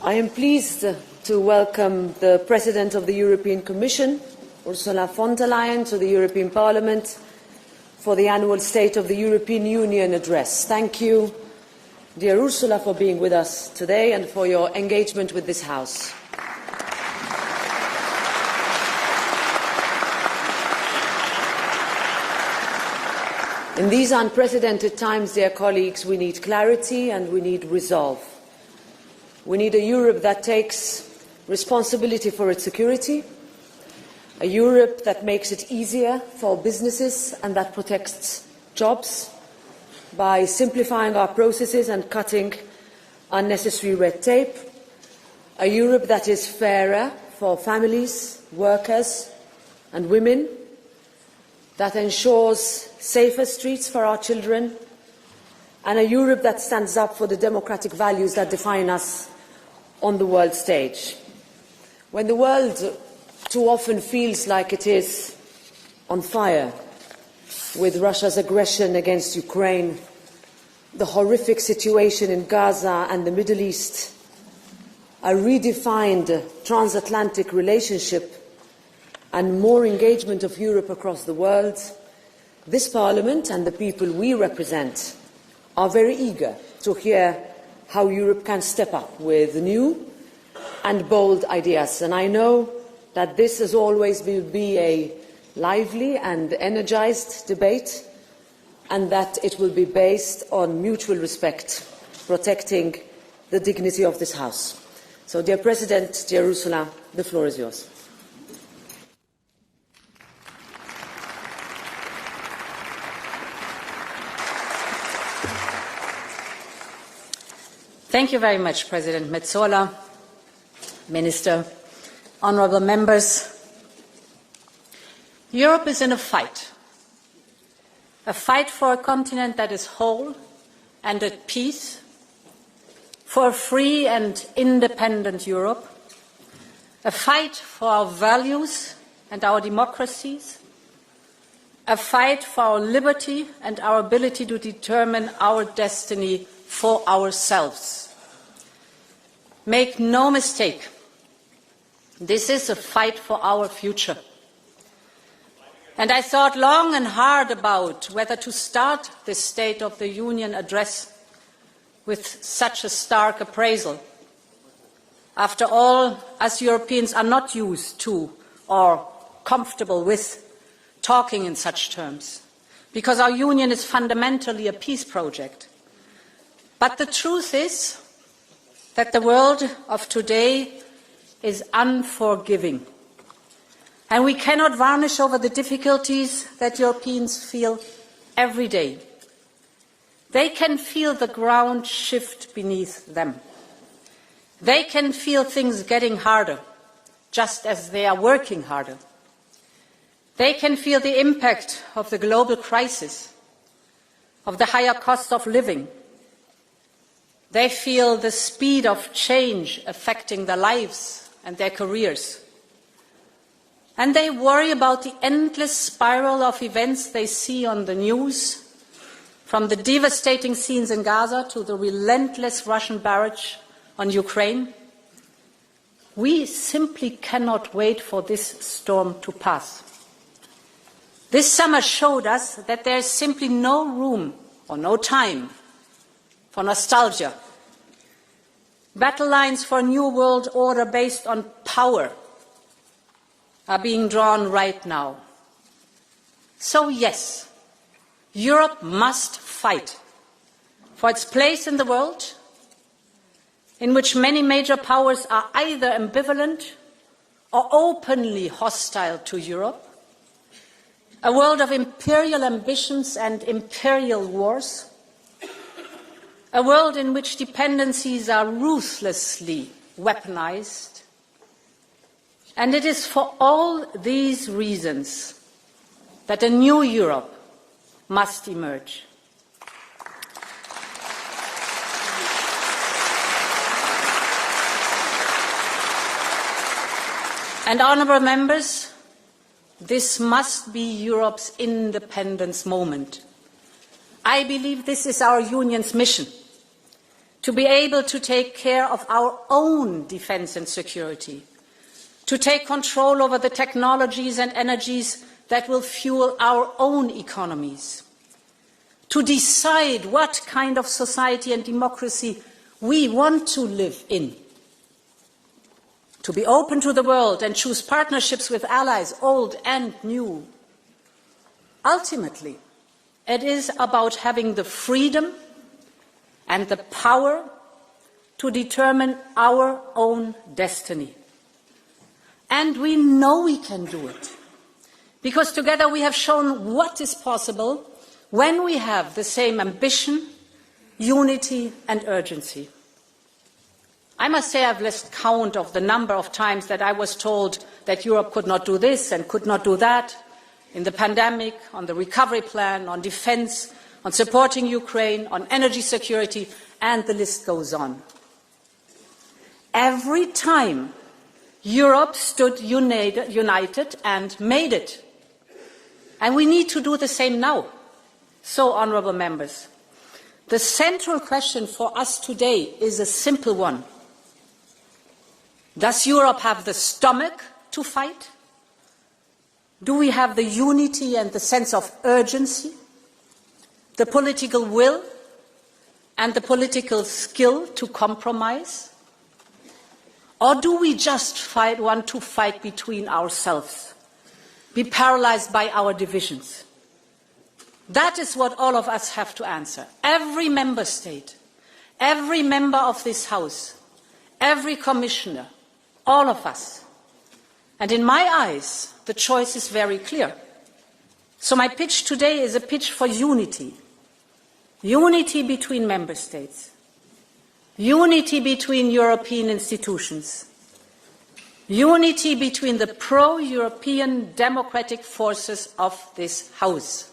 I am pleased to welcome the President of the European Commission, Ursula von der Leyen, to the European Parliament for the annual State of the European Union address. Thank you, dear Ursula, for being with us today and for your engagement with this House. In these unprecedented times, dear colleagues, we need clarity and we need resolve. We need a Europe that takes responsibility for its security, a Europe that makes it easier for businesses and that protects jobs by simplifying our processes and cutting unnecessary red tape, a Europe that is fairer for families, workers and women, that ensures safer streets for our children, and a Europe that stands up for the democratic values that define us on the world stage. When the world too often feels like it is on fire with Russia's aggression against Ukraine, the horrific situation in Gaza and the Middle East, a redefined transatlantic relationship and more engagement of Europe across the world, this Parliament and the people we represent are very eager to hear how Europe can step up with new and bold ideas. And I know that this, as always, will be a lively and energised debate, and that it will be based on mutual respect, protecting the dignity of this House. So, dear President, dear Ursula, the floor is yours. Thank you very much, President Metsola, Minister, honourable members. Europe is in a fight for a continent that is whole and at peace, for a free and independent Europe, a fight for our values and our democracies, a fight for our liberty and our ability to determine our destiny for ourselves. Make no mistake, this is a fight for our future. And I thought long and hard about whether to start this State of the Union address with such a stark appraisal. After all, us Europeans are not used to or comfortable with talking in such terms, because our union is fundamentally a peace project. But the truth is that the world of today is unforgiving, and we cannot varnish over the difficulties that Europeans feel every day. They can feel the ground shift beneath them. They can feel things getting harder, just as they are working harder. They can feel the impact of the global crisis, of the higher cost of living. They feel the speed of change affecting their lives and their careers. And they worry about the endless spiral of events they see on the news, from the devastating scenes in Gaza to the relentless Russian barrage on Ukraine. We simply cannot wait for this storm to pass. This summer showed us that there is simply no room or no time for nostalgia. Battle lines for a new world order based on power are being drawn right now. So yes, Europe must fight for its place in the world, in which many major powers are either ambivalent or openly hostile to Europe, a world of imperial ambitions and imperial wars, a world in which dependencies are ruthlessly weaponized. And it is for all these reasons that a new Europe must emerge. And honourable members, this must be Europe's independence moment. I believe this is our union's mission, to be able to take care of our own defence and security, to take control over the technologies and energies that will fuel our own economies, to decide what kind of society and democracy we want to live in, to be open to the world and choose partnerships with allies, old and new. Ultimately, it is about having the freedom and the power to determine our own destiny. And we know we can do it, because together we have shown what is possible when we have the same ambition, unity and urgency. I must say I've lost count of the number of times that I was told that Europe could not do this and could not do that, in the pandemic, on the recovery plan, on defence, on supporting Ukraine, on energy security, and the list goes on. Every time Europe stood united and made it. And we need to do the same now. So, honourable members, the central question for us today is a simple one. Does Europe have the stomach to fight? Do we have the unity and the sense of urgency, the political will and the political skill to compromise? Or do we just want to fight between ourselves, be paralysed by our divisions? That is what all of us have to answer. Every member state, every member of this House, every commissioner, all of us. And in my eyes, the choice is very clear. So my pitch today is a pitch for unity. Unity between member states. Unity between European institutions. Unity between the pro-European democratic forces of this House.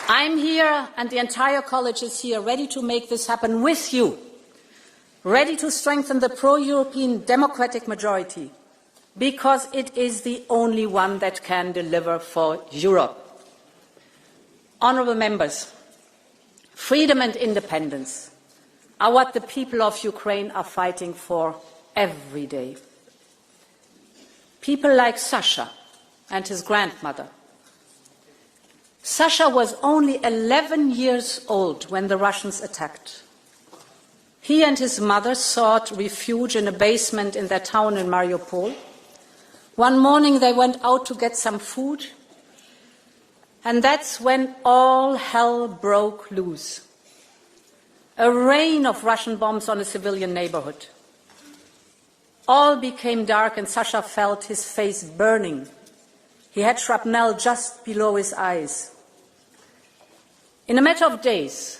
I'm here, and the entire college is here, ready to make this happen with you, ready to strengthen the pro-European democratic majority, because it is the only one that can deliver for Europe. Honourable members, freedom and independence are what the people of Ukraine are fighting for every day. People like Sasha and his grandmother. Sasha was only 11 years old when the Russians attacked. He and his mother sought refuge in a basement in their town in Mariupol. One morning they went out to get some food, and that's when all hell broke loose. A rain of Russian bombs on a civilian neighborhood. All became dark and Sasha felt his face burning. He had shrapnel just below his eyes. In a matter of days,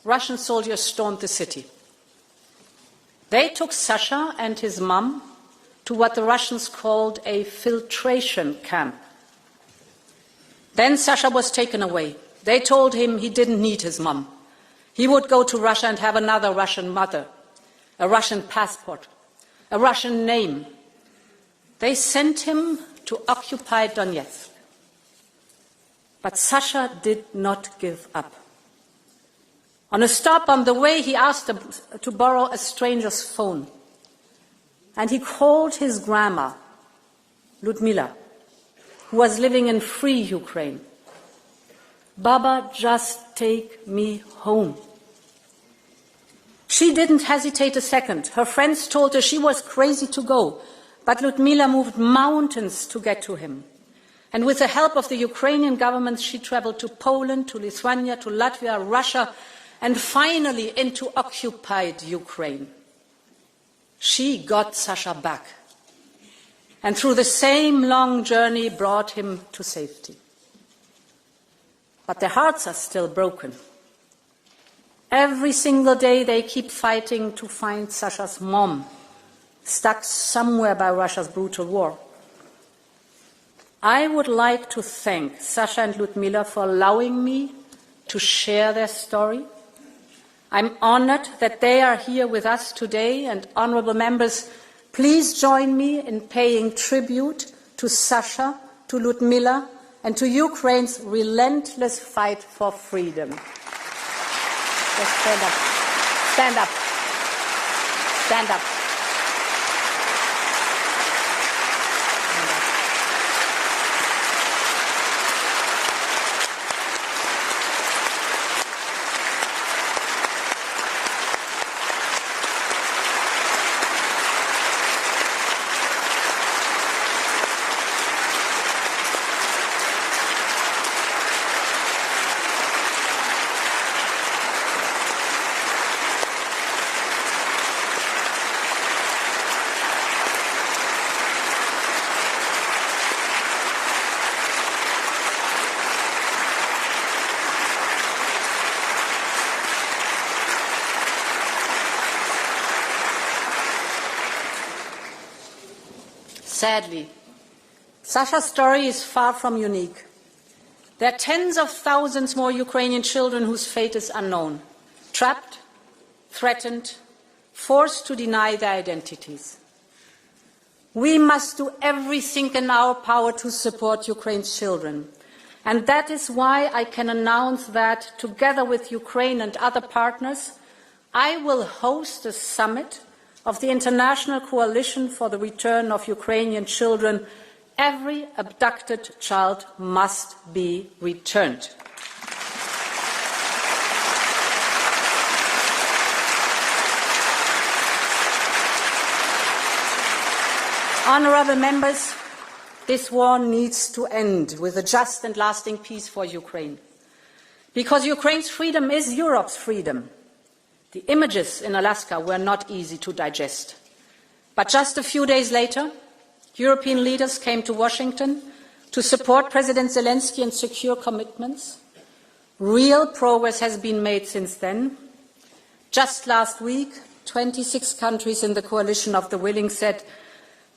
Russian soldiers stormed the city. They took Sasha and his mum to what the Russians called a filtration camp. Then Sasha was taken away. They told him he didn't need his mum. He would go to Russia and have another Russian mother, a Russian passport, a Russian name. They sent him to occupied Donetsk. But Sasha did not give up. On a stop on the way, he asked to borrow a stranger's phone. And he called his grandma, Ludmila, who was living in free Ukraine. Baba, just take me home. She didn't hesitate a second. Her friends told her she was crazy to go, but Ludmila moved mountains to get to him. And with the help of the Ukrainian government, she traveled to Poland, to Lithuania, to Latvia, Russia, and finally into occupied Ukraine. She got Sasha back, and through the same long journey brought him to safety. But their hearts are still broken. Every single day they keep fighting to find Sasha's mom, stuck somewhere by Russia's brutal war. I would like to thank Sasha and Ludmila for allowing me to share their story. I'm honoured that they are here with us today, and honourable members, Please join me in paying tribute to Sasha, to Ludmila, and to Ukraine's relentless fight for freedom. Just stand up. Stand up. Stand up. Sadly, Sasha's story is far from unique. There are tens of thousands more Ukrainian children whose fate is unknown, trapped, threatened, forced to deny their identities. We must do everything in our power to support Ukraine's children. And that is why I can announce that, together with Ukraine and other partners, I will host a summit of the International Coalition for the Return of Ukrainian Children. Every abducted child must be returned. Honourable members, this war needs to end with a just and lasting peace for Ukraine. Because Ukraine's freedom is Europe's freedom. The images in Alaska were not easy to digest. But just a few days later, European leaders came to Washington to support President Zelensky and secure commitments. Real progress has been made since then. Just last week, 26 countries in the coalition of the willing said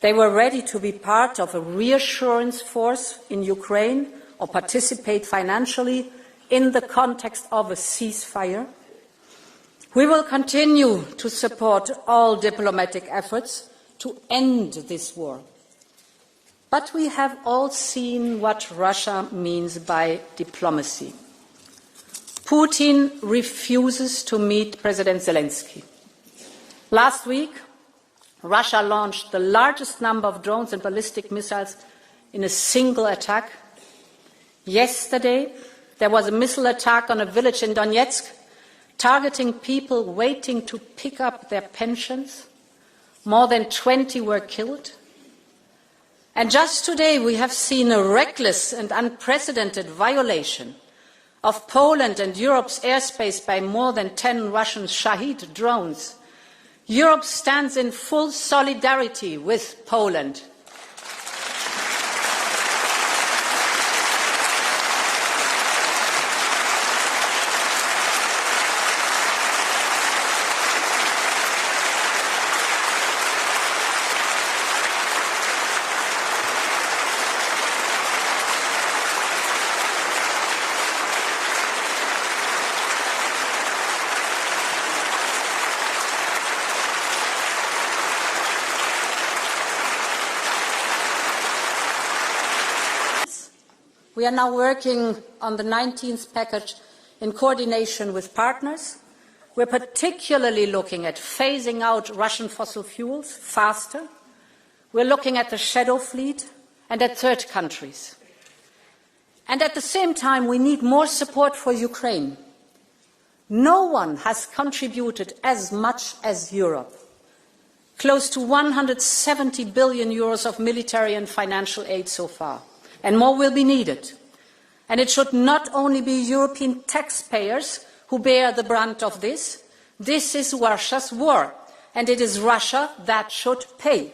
they were ready to be part of a reassurance force in Ukraine or participate financially in the context of a ceasefire. We will continue to support all diplomatic efforts to end this war. But we have all seen what Russia means by diplomacy. Putin refuses to meet President Zelensky. Last week, Russia launched the largest number of drones and ballistic missiles in a single attack. Yesterday, there was a missile attack on a village in Donetsk, targeting people waiting to pick up their pensions. More than 20 were killed. And just today we have seen a reckless and unprecedented violation of Poland and Europe's airspace by more than 10 Russian Shahid drones. Europe stands in full solidarity with Poland. We are now working on the 19th package in coordination with partners. We're particularly looking at phasing out Russian fossil fuels faster. We're looking at the shadow fleet and at third countries. And at the same time, we need more support for Ukraine. No one has contributed as much as Europe. Close to 170 billion euros of military and financial aid so far. And more will be needed. And it should not only be European taxpayers who bear the brunt of this. This is Russia's war, and it is Russia that should pay.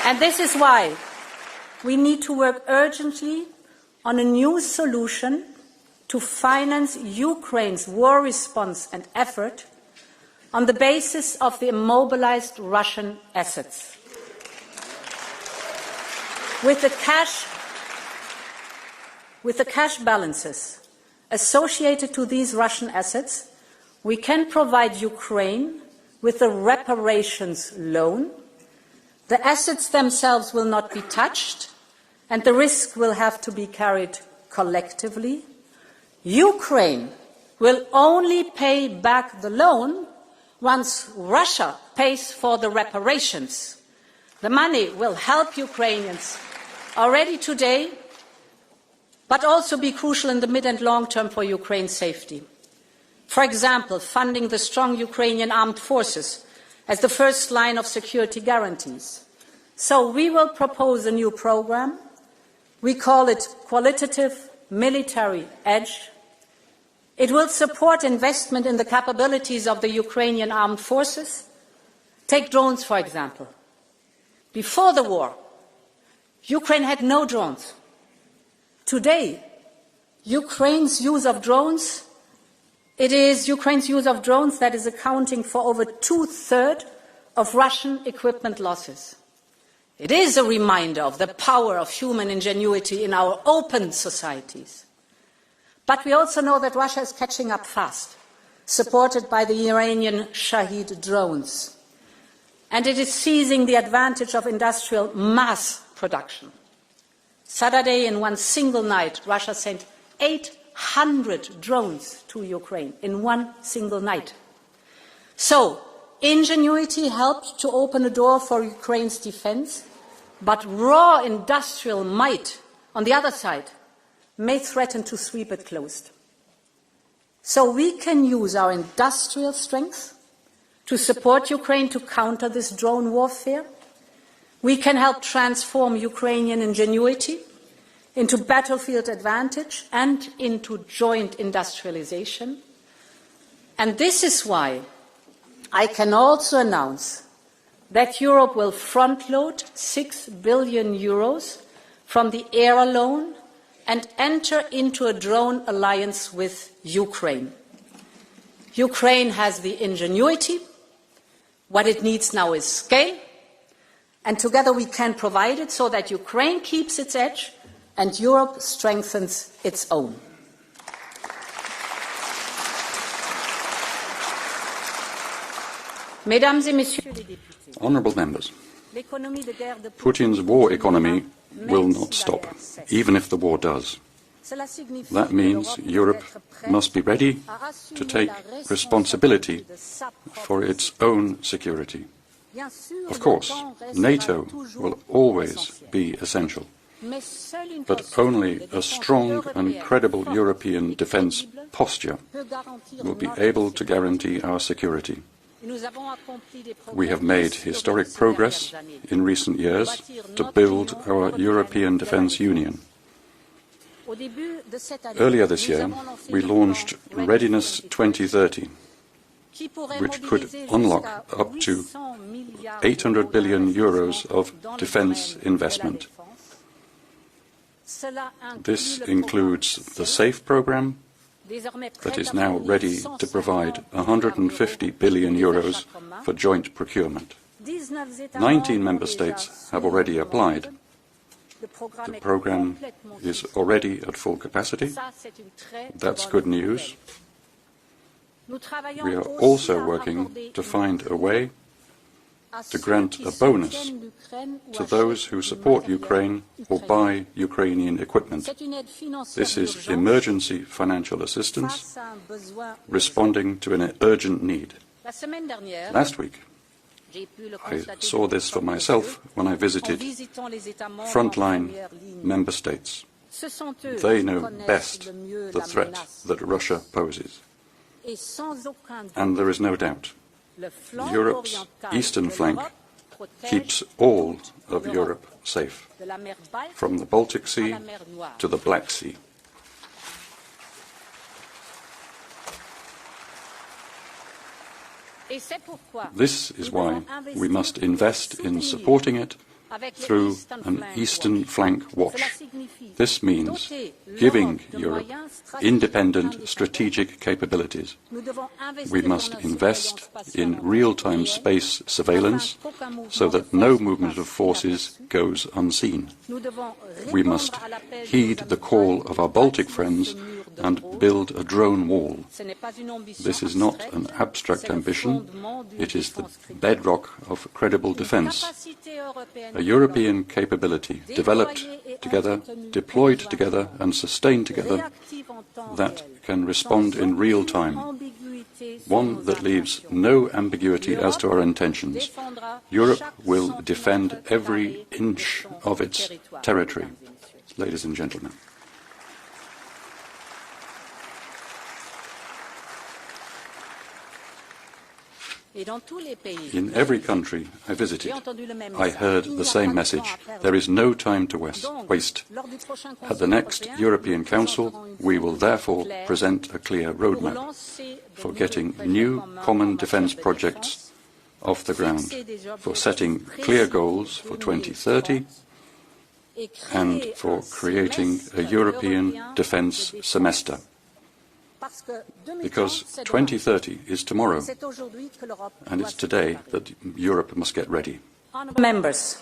And this is why we need to work urgently on a new solution to finance Ukraine's war response and effort on the basis of the immobilized Russian assets. With the cash balances associated to these Russian assets, We can provide Ukraine with a reparations loan. The assets themselves will not be touched, and the risk will have to be carried collectively. Ukraine will only pay back the loan once Russia pays for the reparations. The money will help Ukrainians already today, but also be crucial in the mid and long term for Ukraine's safety. For example, funding the strong Ukrainian armed forces as the first line of security guarantees. So we will propose a new program. We call it Qualitative Military Edge. It will support investment in the capabilities of the Ukrainian armed forces. Take drones, for example. Before the war, Ukraine had no drones. Today, Ukraine's use of drones, it is Ukraine's use of drones that is accounting for over 2/3 of Russian equipment losses. It is a reminder of the power of human ingenuity in our open societies. But we also know that Russia is catching up fast, supported by the Iranian Shahid drones. And it is seizing the advantage of industrial mass production. Saturday, in one single night, Russia sent 800 drones to Ukraine in one single night. So, ingenuity helped to open a door for Ukraine's defense, but raw industrial might, on the other side, may threaten to sweep it closed. So we can use our industrial strength to support Ukraine to counter this drone warfare. We can help transform Ukrainian ingenuity into battlefield advantage and into joint industrialization. And this is why I can also announce that Europe will front-load 6 billion euros from the ERA loan and enter into a drone alliance with Ukraine. Ukraine has the ingenuity. What it needs now is scale. And together we can provide it so that Ukraine keeps its edge and Europe strengthens its own. Mesdames et Messieurs les députés, Honourable members, Putin's war economy will not stop, even if the war does. That means Europe must be ready to take responsibility for its own security. Of course, NATO will always be essential, but only a strong and credible European defence posture will be able to guarantee our security. We have made historic progress in recent years to build our European Defence Union. Earlier this year, we launched Readiness 2030, which could unlock up to 800 billion euros of defence investment. This includes the SAFE programme, that is now ready to provide 150 billion euros for joint procurement. 19 member states have already applied. The programme is already at full capacity. That's good news. We are also working to find a way to grant a bonus to those who support Ukraine or buy Ukrainian equipment. This is emergency financial assistance responding to an urgent need. Last week, I saw this for myself when I visited frontline member states. They know best the threat that Russia poses. And there is no doubt, Europe's eastern flank keeps all of Europe safe, from the Baltic Sea to the Black Sea. This is why we must invest in supporting it through an Eastern Flank Watch. This means giving Europe independent strategic capabilities. We must invest in real-time space surveillance so that no movement of forces goes unseen. We must heed the call of our Baltic friends and build a drone wall. This is not an abstract ambition, it is the bedrock of credible defence. A European capability developed together, deployed together and sustained together that can respond in real time. One that leaves no ambiguity as to our intentions. Europe will defend every inch of its territory. Ladies and gentlemen. In every country I visited, I heard the same message. There is no time to waste. At the next European Council, we will therefore present a clear roadmap for getting new common defence projects off the ground, for setting clear goals for 2030, and for creating a European defence semester. Because 2030 is tomorrow, and it's today that Europe must get ready. Members,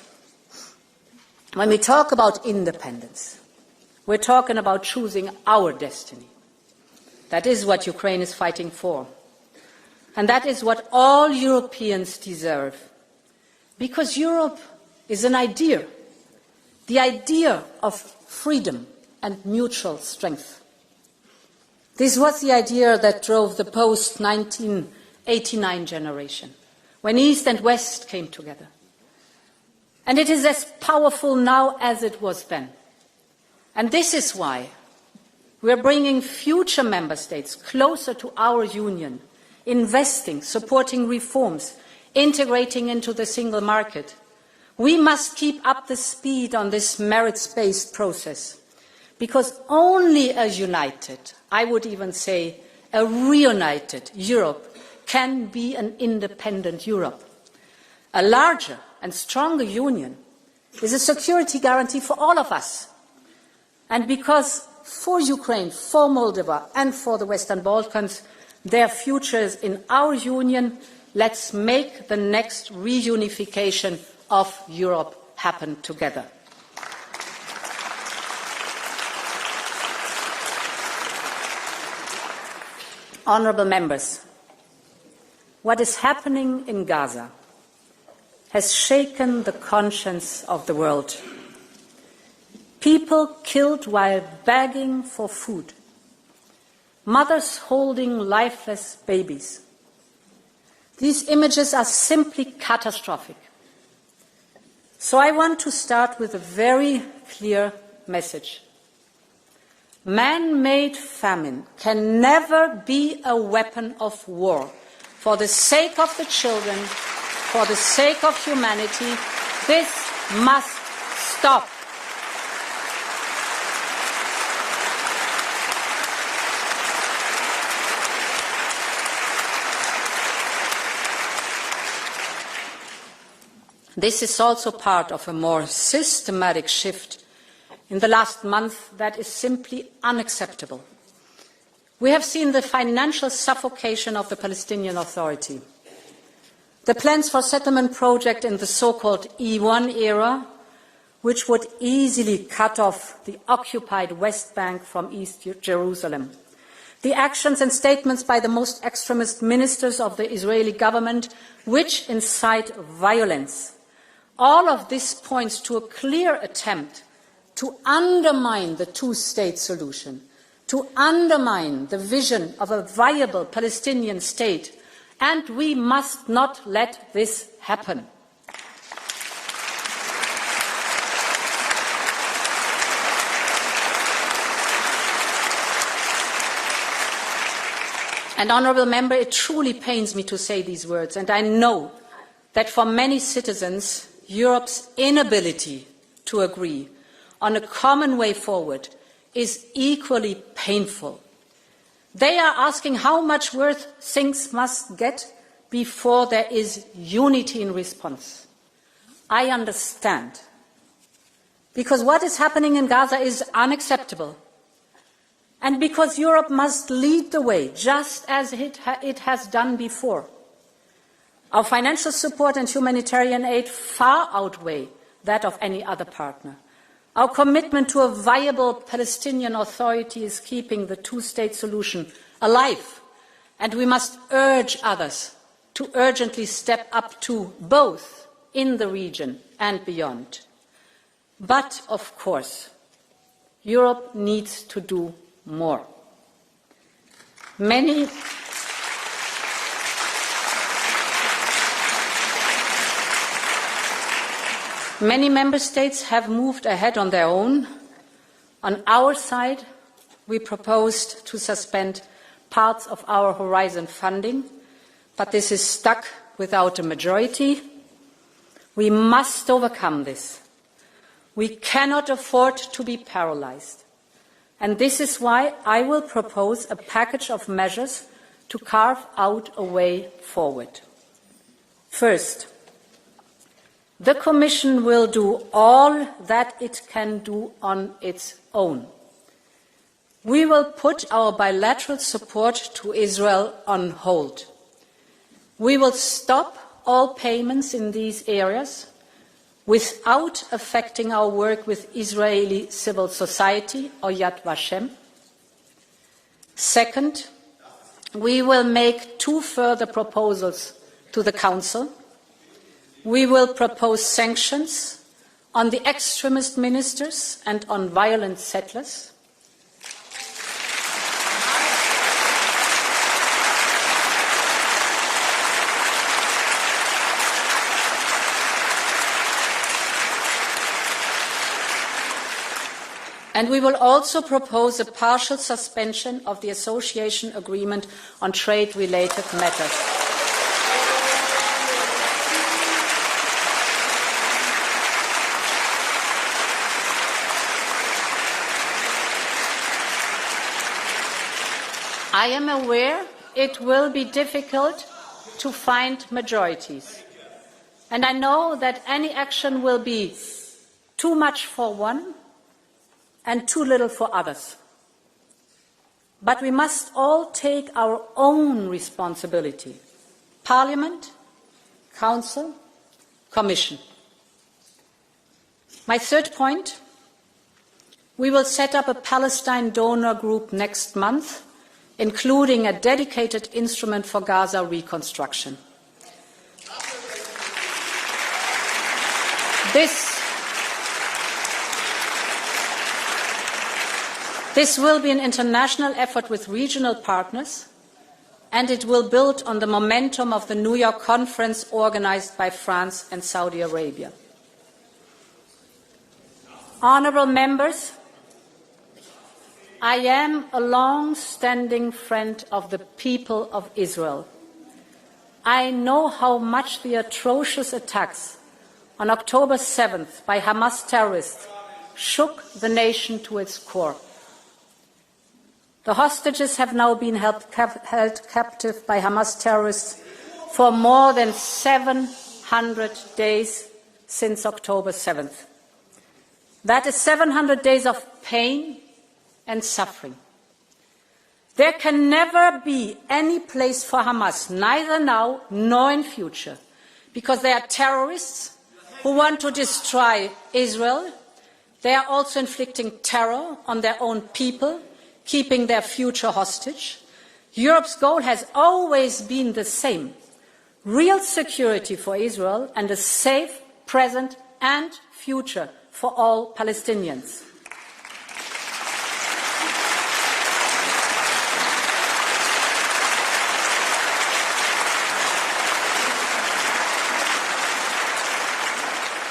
when we talk about independence, we're talking about choosing our destiny. That is what Ukraine is fighting for. And that is what all Europeans deserve. Because Europe is an idea, the idea of freedom and mutual strength. This was the idea that drove the post-1989 generation, when East and West came together. And it is as powerful now as it was then. And this is why we are bringing future member states closer to our union, investing, supporting reforms, integrating into the single market. We must keep up the speed on this merits-based process, because only a united, I would even say a reunited Europe can be an independent Europe. A larger and stronger union is a security guarantee for all of us. And because for Ukraine, for Moldova and for the Western Balkans, their futures in our union, let's make the next reunification of Europe happen together. Honourable members, what is happening in Gaza has shaken the conscience of the world. People killed while begging for food. Mothers holding lifeless babies. These images are simply catastrophic. So I want to start with a very clear message. Man-made famine can never be a weapon of war. For the sake of the children, for the sake of humanity, this must stop. This is also part of a more systematic shift in the last month that is simply unacceptable. We have seen the financial suffocation of the Palestinian Authority. The plans for settlement project in the so-called E1 era, which would easily cut off the occupied West Bank from East Jerusalem. The actions and statements by the most extremist ministers of the Israeli government, which incite violence. All of this points to a clear attempt to undermine the two-state solution, to undermine the vision of a viable Palestinian state, and we must not let this happen. And, honourable member, it truly pains me to say these words, and I know that for many citizens, Europe's inability to agree on a common way forward is equally painful. They are asking how much worse things must get before there is unity in response. I understand, because what is happening in Gaza is unacceptable, and because Europe must lead the way, just as it has done before. Our financial support and humanitarian aid far outweigh that of any other partner. Our commitment to a viable Palestinian Authority is keeping the two-state solution alive, and we must urge others to urgently step up too, both in the region and beyond. But, of course, Europe needs to do more. Many member states have moved ahead on their own. On our side, we proposed to suspend parts of our Horizon funding, but this is stuck without a majority. We must overcome this. We cannot afford to be paralysed. And this is why I will propose a package of measures to carve out a way forward. First, the Commission will do all that it can do on its own. We will put our bilateral support to Israel on hold. We will stop all payments in these areas without affecting our work with Israeli civil society or Yad Vashem. Second, we will make 2 further proposals to the Council. We will propose sanctions on the extremist ministers and on violent settlers. And we will also propose a partial suspension of the association agreement on trade-related matters. I am aware it will be difficult to find majorities. And I know that any action will be too much for one and too little for others. But we must all take our own responsibility. Parliament, Council, Commission. My third point, we will set up a Palestine donor group next month, including a dedicated instrument for Gaza reconstruction. This will be an international effort with regional partners, and it will build on the momentum of the New York conference organised by France and Saudi Arabia. Honourable members, I am a long-standing friend of the people of Israel. I know how much the atrocious attacks on October 7th by Hamas terrorists shook the nation to its core. The hostages have now been held captive by Hamas terrorists for more than 700 days since October 7th. That is 700 days of pain and suffering. There can never be any place for Hamas, neither now nor in future, because they are terrorists who want to destroy Israel. They are also inflicting terror on their own people, keeping their future hostage. Europe's goal has always been the same: real security for Israel and a safe present and future for all Palestinians.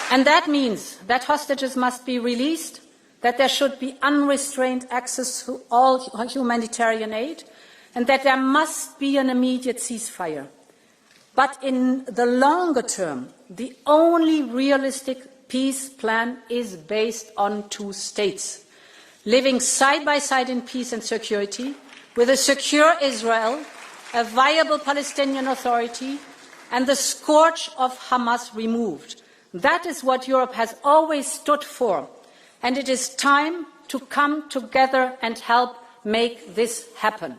And that means that hostages must be released, that there should be unrestrained access to all humanitarian aid, and that there must be an immediate ceasefire. But in the longer term, the only realistic peace plan is based on 2 states, living side by side in peace and security, with a secure Israel, a viable Palestinian Authority, and the scourge of Hamas removed. That is what Europe has always stood for. And it is time to come together and help make this happen.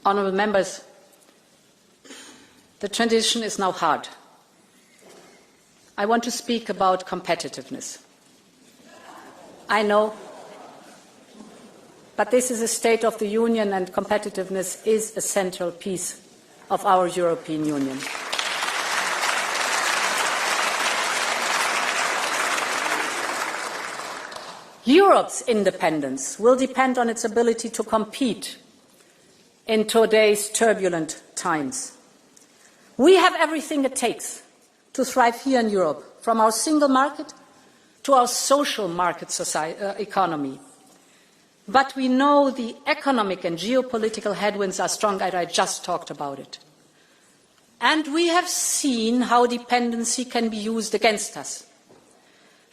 Honourable members, the transition is now hard. I want to speak about competitiveness. I know, but this is a State of the Union, and competitiveness is a central piece of our European Union. Europe's independence will depend on its ability to compete in today's turbulent times. We have everything it takes to thrive here in Europe, from our single market to our social market economy. But we know the economic and geopolitical headwinds are strong, and I just talked about it. And we have seen how dependency can be used against us.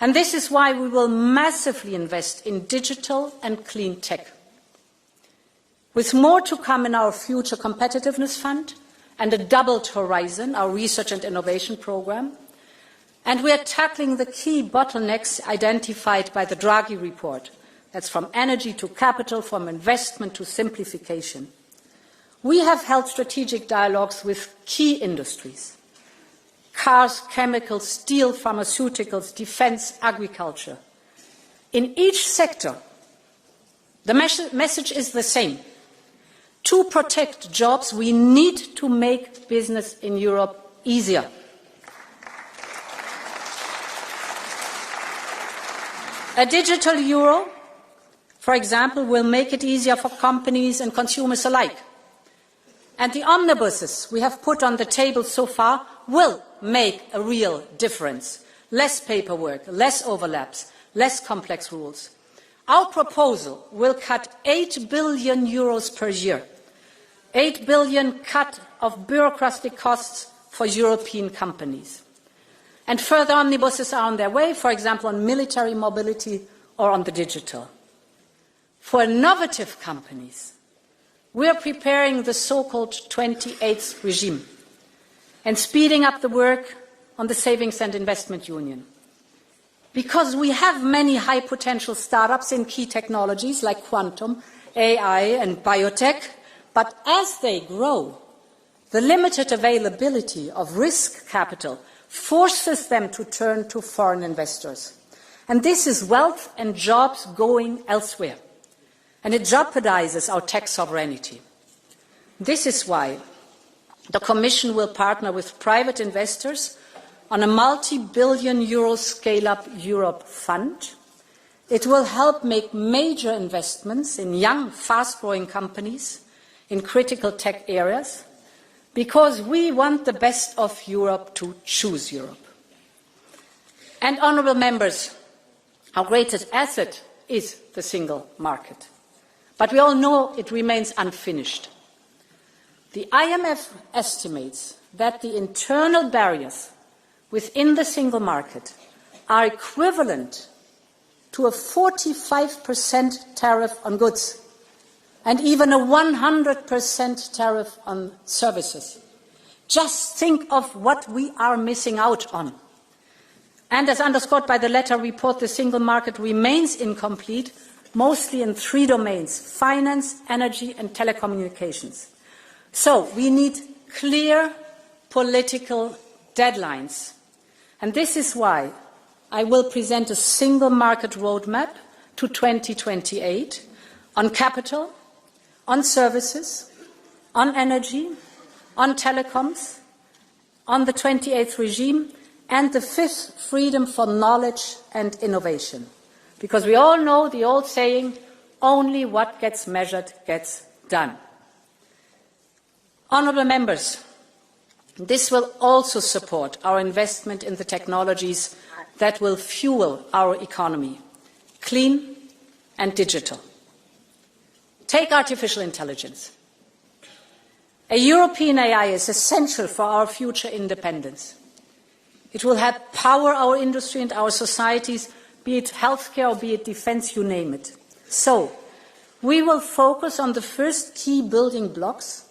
And this is why we will massively invest in digital and clean tech. With more to come in our future Competitiveness Fund and a doubled horizon, our research and innovation programme, and we are tackling the key bottlenecks identified by the Draghi report. That's from energy to capital, from investment to simplification. We have held strategic dialogues with key industries: cars, chemicals, steel, pharmaceuticals, defence, agriculture. In each sector, the message is the same. To protect jobs, we need to make business in Europe easier. A digital euro, for example, will make it easier for companies and consumers alike. And the omnibuses we have put on the table so far will make a real difference. Less paperwork, less overlaps, less complex rules. Our proposal will cut 8 billion euros per year. 8 billion cut of bureaucratic costs for European companies. And further omnibuses are on their way, for example, on military mobility or on the digital. For innovative companies, we are preparing the so-called 28th regime and speeding up the work on the Savings and Investment Union. Because we have many high-potential startups in key technologies like quantum, AI and biotech, but as they grow, the limited availability of risk capital forces them to turn to foreign investors. And this is wealth and jobs going elsewhere. And it jeopardizes our tech sovereignty. This is why the Commission will partner with private investors on a multi-billion euro Scale-up Europe fund. It will help make major investments in young, fast-growing companies in critical tech areas, because we want the best of Europe to choose Europe. And, honourable members, our greatest asset is the single market. But we all know it remains unfinished. The IMF estimates that the internal barriers within the single market are equivalent to a 45% tariff on goods and even a 100% tariff on services. Just think of what we are missing out on. And as underscored by the Letter report, the single market remains incomplete, mostly in 3 domains: finance, energy and telecommunications. So we need clear political deadlines. And this is why I will present a single market roadmap to 2028 on capital, on services, on energy, on telecoms, on the 28th regime, and the 5th, freedom for knowledge and innovation. Because we all know the old saying, only what gets measured gets done. Honourable members, this will also support our investment in the technologies that will fuel our economy, clean and digital. Take artificial intelligence. A European AI is essential for our future independence. It will help power our industry and our societies, be it healthcare or be it defence, you name it. So, we will focus on the first key building blocks.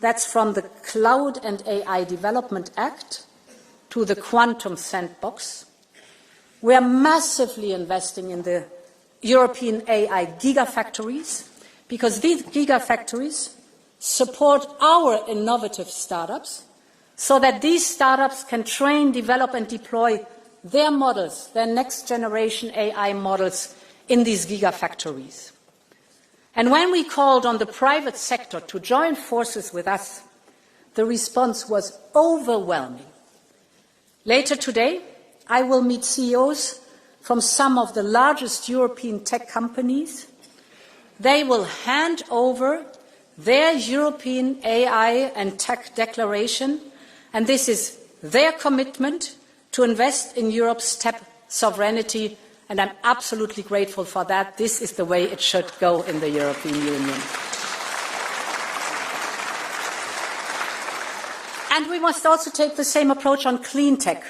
That's from the Cloud and AI Development Act to the Quantum Sandbox. We are massively investing in the European AI gigafactories, because these gigafactories support our innovative startups so that these startups can train, develop and deploy their models, their next generation AI models in these gigafactories. And when we called on the private sector to join forces with us, the response was overwhelming. Later today, I will meet CEOs from some of the largest European tech companies. They will hand over their European AI and tech declaration, and this is their commitment to invest in Europe's tech sovereignty, and I'm absolutely grateful for that. This is the way it should go in the European Union. And we must also take the same approach on clean tech,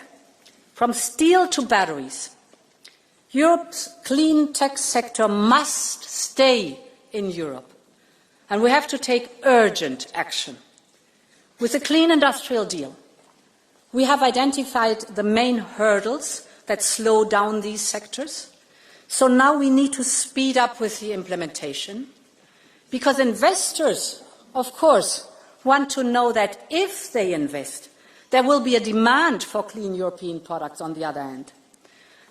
from steel to batteries. Europe's clean tech sector must stay in Europe, and we have to take urgent action. With the Clean Industrial Deal, we have identified the main hurdles that slow down these sectors. So now we need to speed up with the implementation, because investors, of course, want to know that if they invest, there will be a demand for clean European products on the other hand.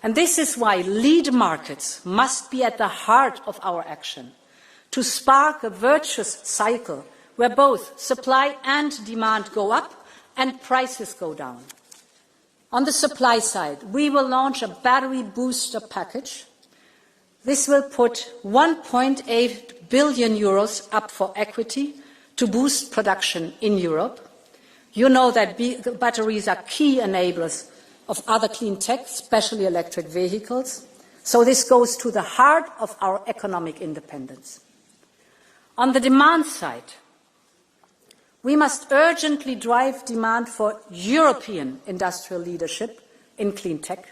And this is why lead markets must be at the heart of our action, to spark a virtuous cycle where both supply and demand go up and prices go down. On the supply side, we will launch a battery booster package. This will put 1.8 billion euros up for equity to boost production in Europe. You know that batteries are key enablers of other clean tech, especially electric vehicles. So this goes to the heart of our economic independence. On the demand side, we must urgently drive demand for European industrial leadership in clean tech.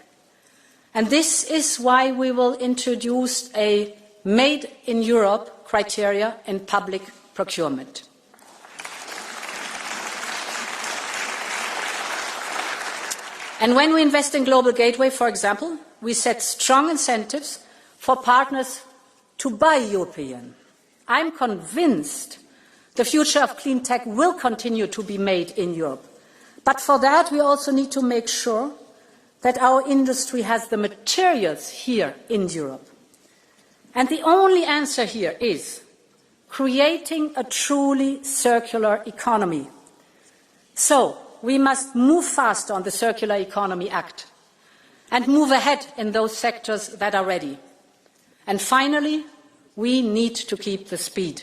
And this is why we will introduce a Made in Europe criteria in public procurement. And when we invest in Global Gateway, for example, we set strong incentives for partners to buy European. I'm convinced the future of clean tech will continue to be made in Europe. But for that, we also need to make sure that our industry has the materials here in Europe. And the only answer here is creating a truly circular economy. So, we must move fast on the Circular Economy Act and move ahead in those sectors that are ready. And finally, we need to keep the speed.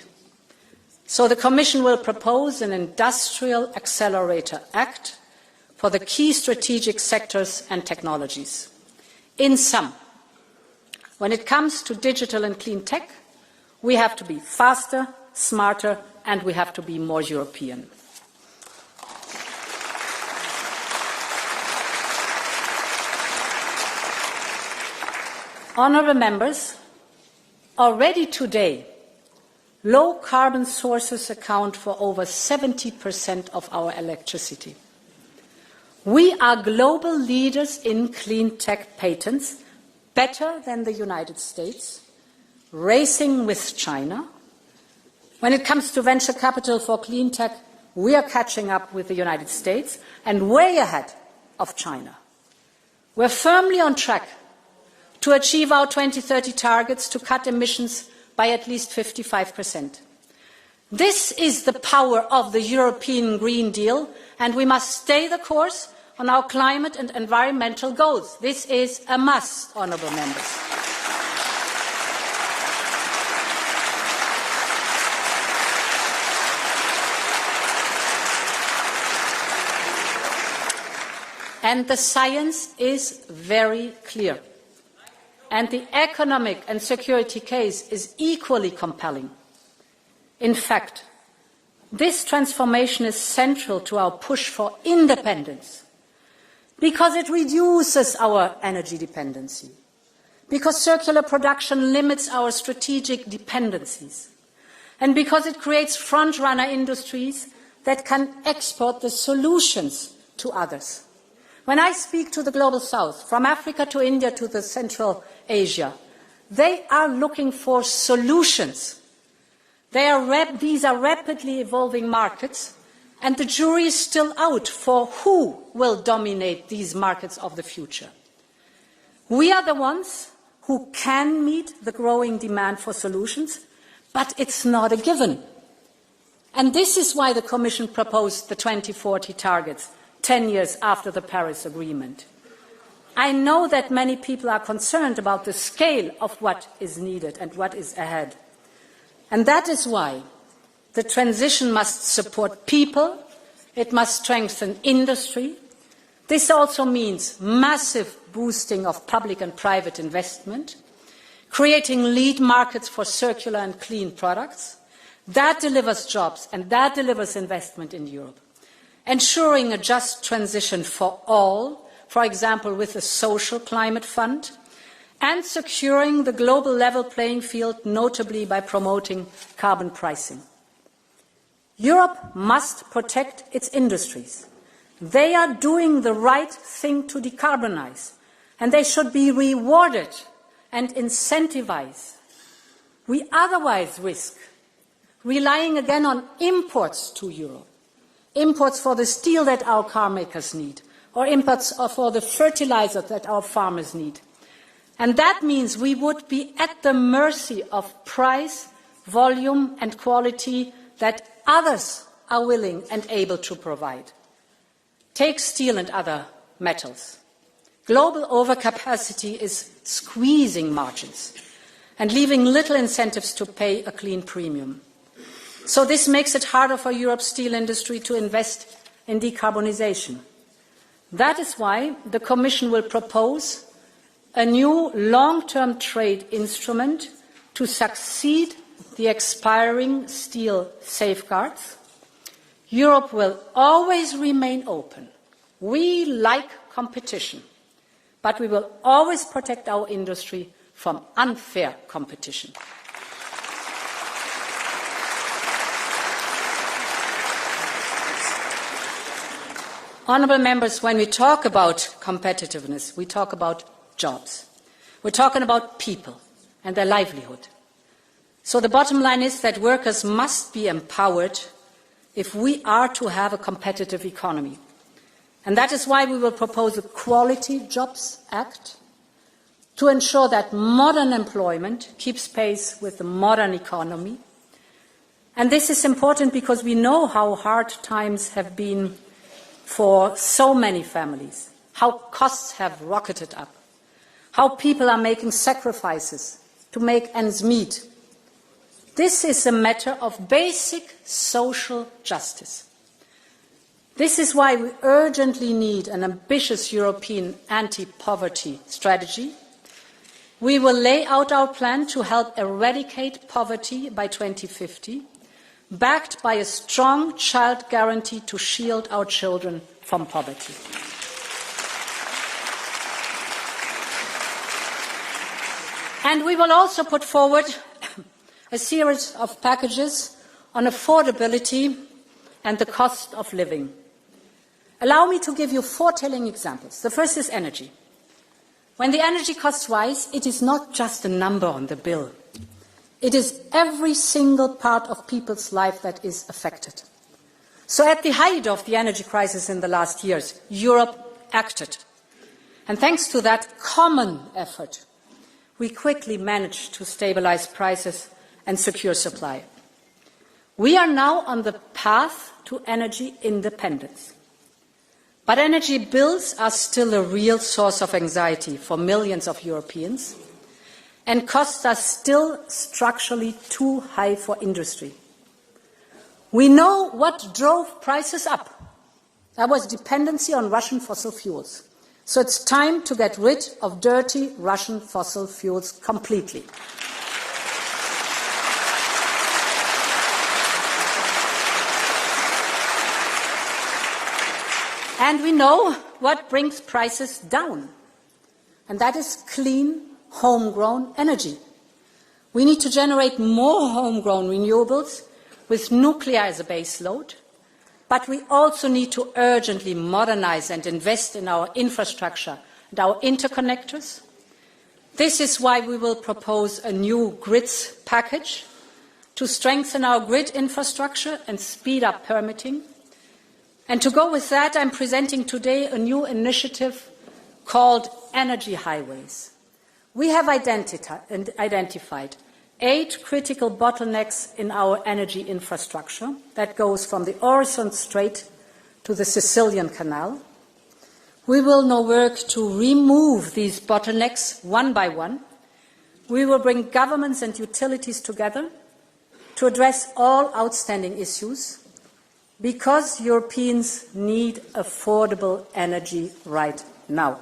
So the Commission will propose an Industrial Accelerator Act for the key strategic sectors and technologies. In sum, when it comes to digital and clean tech, we have to be faster, smarter, and we have to be more European. Honourable members, already today, low-carbon sources account for over 70% of our electricity. We are global leaders in clean tech patents, better than the United States, racing with China. When it comes to venture capital for clean tech, we are catching up with the United States and way ahead of China. We're firmly on track to achieve our 2030 targets to cut emissions by at least 55%. This is the power of the European Green Deal, and we must stay the course on our climate and environmental goals. This is a must, honourable members. And the science is very clear. And the economic and security case is equally compelling. In fact, this transformation is central to our push for independence, because it reduces our energy dependency, because circular production limits our strategic dependencies, and because it creates front-runner industries that can export the solutions to others. When I speak to the Global South, from Africa to India to the Central Asia, they are looking for solutions. These are rapidly evolving markets, and the jury is still out for who will dominate these markets of the future. We are the ones who can meet the growing demand for solutions, but it's not a given. And this is why the Commission proposed the 2040 targets, 10 years after the Paris Agreement. I know that many people are concerned about the scale of what is needed and what is ahead. And that is why the transition must support people, it must strengthen industry. This also means massive boosting of public and private investment, creating lead markets for circular and clean products. That delivers jobs and that delivers investment in Europe. Ensuring a just transition for all, for example, with a social climate fund, and securing the global level playing field, notably by promoting carbon pricing. Europe must protect its industries. They are doing the right thing to decarbonize, and they should be rewarded and incentivized. We otherwise risk relying again on imports to Europe, imports for the steel that our car makers need, or imports for the fertilizer that our farmers need. And that means we would be at the mercy of price, volume and quality that others are willing and able to provide. Take steel and other metals. Global overcapacity is squeezing margins and leaving little incentives to pay a clean premium. So this makes it harder for Europe's steel industry to invest in decarbonisation. That is why the Commission will propose a new long-term trade instrument to succeed the expiring steel safeguards. Europe will always remain open. We like competition, but we will always protect our industry from unfair competition. Honourable members, when we talk about competitiveness, we talk about jobs. We're talking about people and their livelihood. So the bottom line is that workers must be empowered if we are to have a competitive economy. And that is why we will propose a Quality Jobs Act to ensure that modern employment keeps pace with the modern economy. And this is important because we know how hard times have been for so many families, how costs have rocketed up, how people are making sacrifices to make ends meet. This is a matter of basic social justice. This is why we urgently need an ambitious European anti-poverty strategy. We will lay out our plan to help eradicate poverty by 2050, backed by a strong child guarantee to shield our children from poverty. And we will also put forward a series of packages on affordability and the cost of living. Allow me to give you 4 telling examples. The first is energy. When the energy costs rise, it is not just a number on the bill. It is every single part of people's life that is affected. So at the height of the energy crisis in the last years, Europe acted. And thanks to that common effort, we quickly managed to stabilize prices and secure supply. We are now on the path to energy independence. But energy bills are still a real source of anxiety for millions of Europeans, and costs are still structurally too high for industry. We know what drove prices up. That was dependency on Russian fossil fuels. So it's time to get rid of dirty Russian fossil fuels completely. And we know what brings prices down, and that is clean, homegrown energy. We need to generate more homegrown renewables with nuclear as a base load, but we also need to urgently modernize and invest in our infrastructure and our interconnectors. This is why we will propose a new grids package to strengthen our grid infrastructure and speed up permitting. And to go with that, I'm presenting today a new initiative called Energy Highways. We have identified 8 critical bottlenecks in our energy infrastructure that goes from the Orson Strait to the Sicilian Canal. We will now work to remove these bottlenecks one by one. We will bring governments and utilities together to address all outstanding issues because Europeans need affordable energy right now.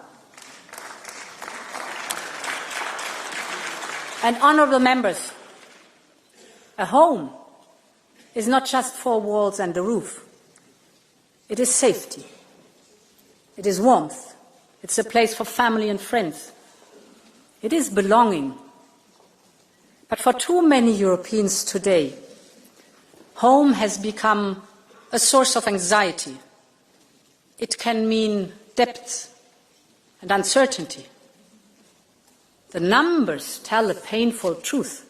And honourable members, a home is not just 4 walls and a roof. It is safety. It is warmth. It's a place for family and friends. It is belonging. But for too many Europeans today, home has become a source of anxiety. It can mean debt and uncertainty. The numbers tell a painful truth.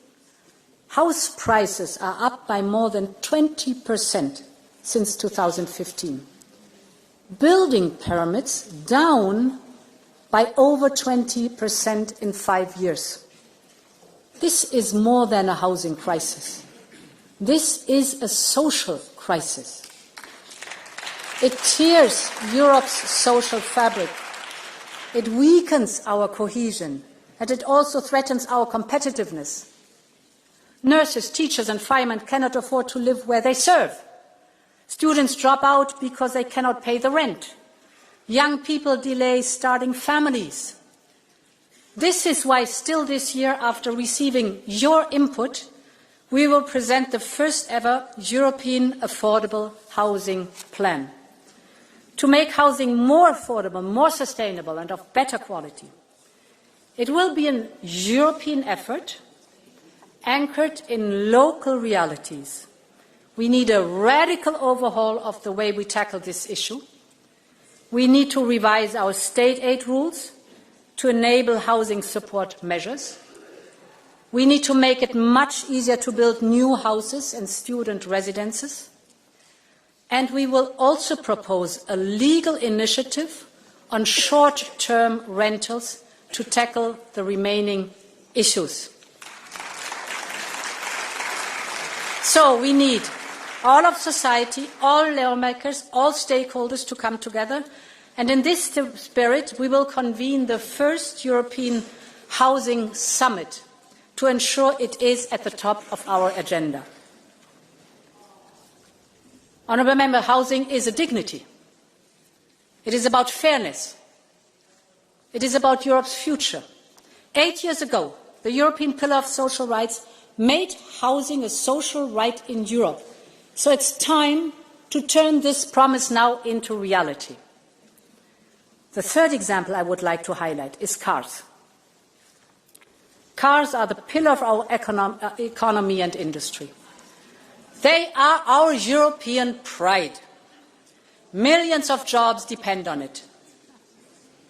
House prices are up by more than 20% since 2015. Building permits down by over 20% in 5 years. This is more than a housing crisis. This is a social crisis. It tears Europe's social fabric. It weakens our cohesion, and it also threatens our competitiveness. Nurses, teachers and firemen cannot afford to live where they serve. Students drop out because they cannot pay the rent. Young people delay starting families. This is why still this year, after receiving your input, we will present the first ever European affordable housing plan to make housing more affordable, more sustainable and of better quality. It will be a European effort anchored in local realities. We need a radical overhaul of the way we tackle this issue. We need to revise our state aid rules to enable housing support measures. We need to make it much easier to build new houses and student residences. And we will also propose a legal initiative on short-term rentals to tackle the remaining issues. So we need all of society, all lawmakers, all stakeholders to come together. And in this spirit, we will convene the first European Housing Summit to ensure it is at the top of our agenda. Honourable Member, housing is a dignity. It is about fairness. It is about Europe's future. 8 years ago, the European Pillar of Social Rights made housing a social right in Europe. So it's time to turn this promise now into reality. The third example I would like to highlight is cars. Cars are the pillar of our economy and industry. They are our European pride. Millions of jobs depend on it.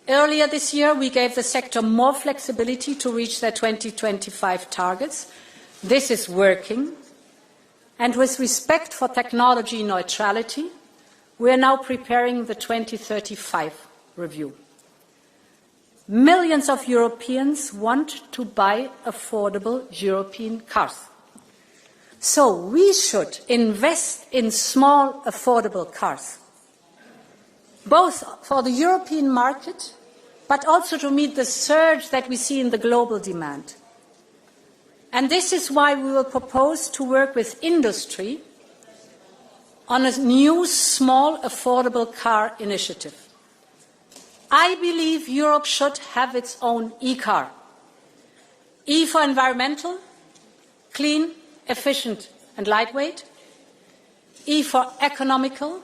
Earlier this year, we gave the sector more flexibility to reach their 2025 targets. This is working. And with respect for technology neutrality, we are now preparing the 2035 review. Millions of Europeans want to buy affordable European cars. So we should invest in small, affordable cars, both for the European market, but also to meet the surge that we see in the global demand. And this is why we will propose to work with industry on a new small affordable car initiative. I believe Europe should have its own e-car. E for environmental, clean, efficient and lightweight. E for economical,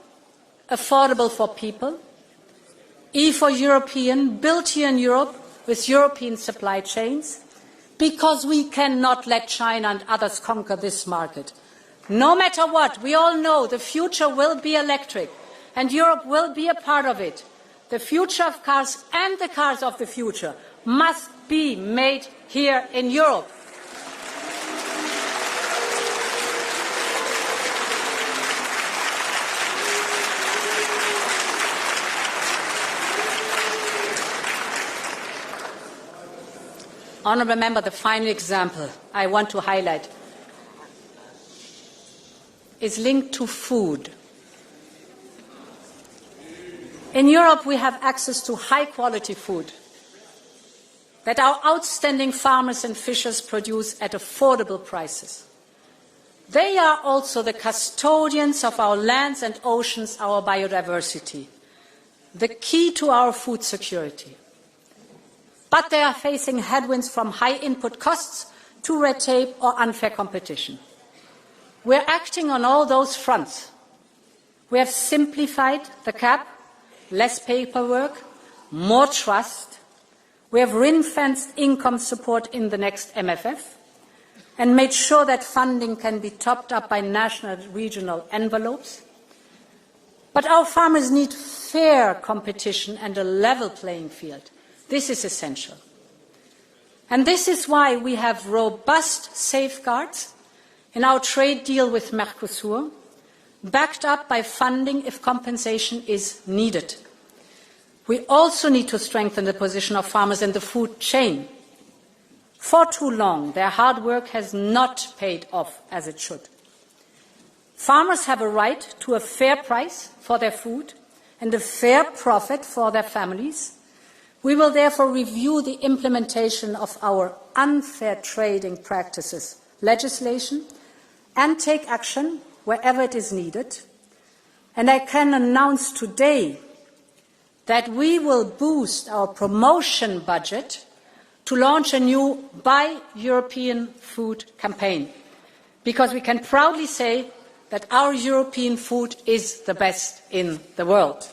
affordable for people. E for European, built here in Europe with European supply chains. Because we cannot let China and others conquer this market. No matter what, we all know the future will be electric, and Europe will be a part of it. The future of cars and the cars of the future must be made here in Europe. Honourable Member, the final example I want to highlight is linked to food. In Europe, we have access to high-quality food that our outstanding farmers and fishers produce at affordable prices. They are also the custodians of our lands and oceans, our biodiversity, the key to our food security. But they are facing headwinds from high input costs to red tape or unfair competition. We're acting on all those fronts. We have simplified the CAP, less paperwork, more trust. We have ring-fenced income support in the next MFF and made sure that funding can be topped up by national and regional envelopes. But our farmers need fair competition and a level playing field. This is essential. And this is why we have robust safeguards in our trade deal with Mercosur, backed up by funding if compensation is needed. We also need to strengthen the position of farmers in the food chain. For too long, their hard work has not paid off as it should. Farmers have a right to a fair price for their food and a fair profit for their families. We will therefore review the implementation of our unfair trading practices legislation and take action wherever it is needed. And I can announce today that we will boost our promotion budget to launch a new Buy European Food campaign, because we can proudly say that our European food is the best in the world.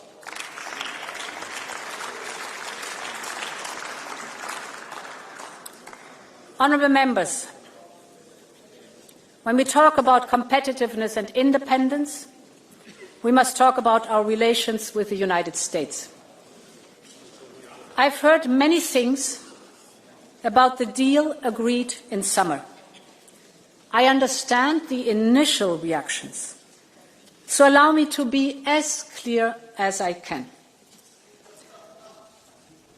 Honourable Members, when we talk about competitiveness and independence, we must talk about our relations with the United States. I've heard many things about the deal agreed in summer. I understand the initial reactions, so allow me to be as clear as I can.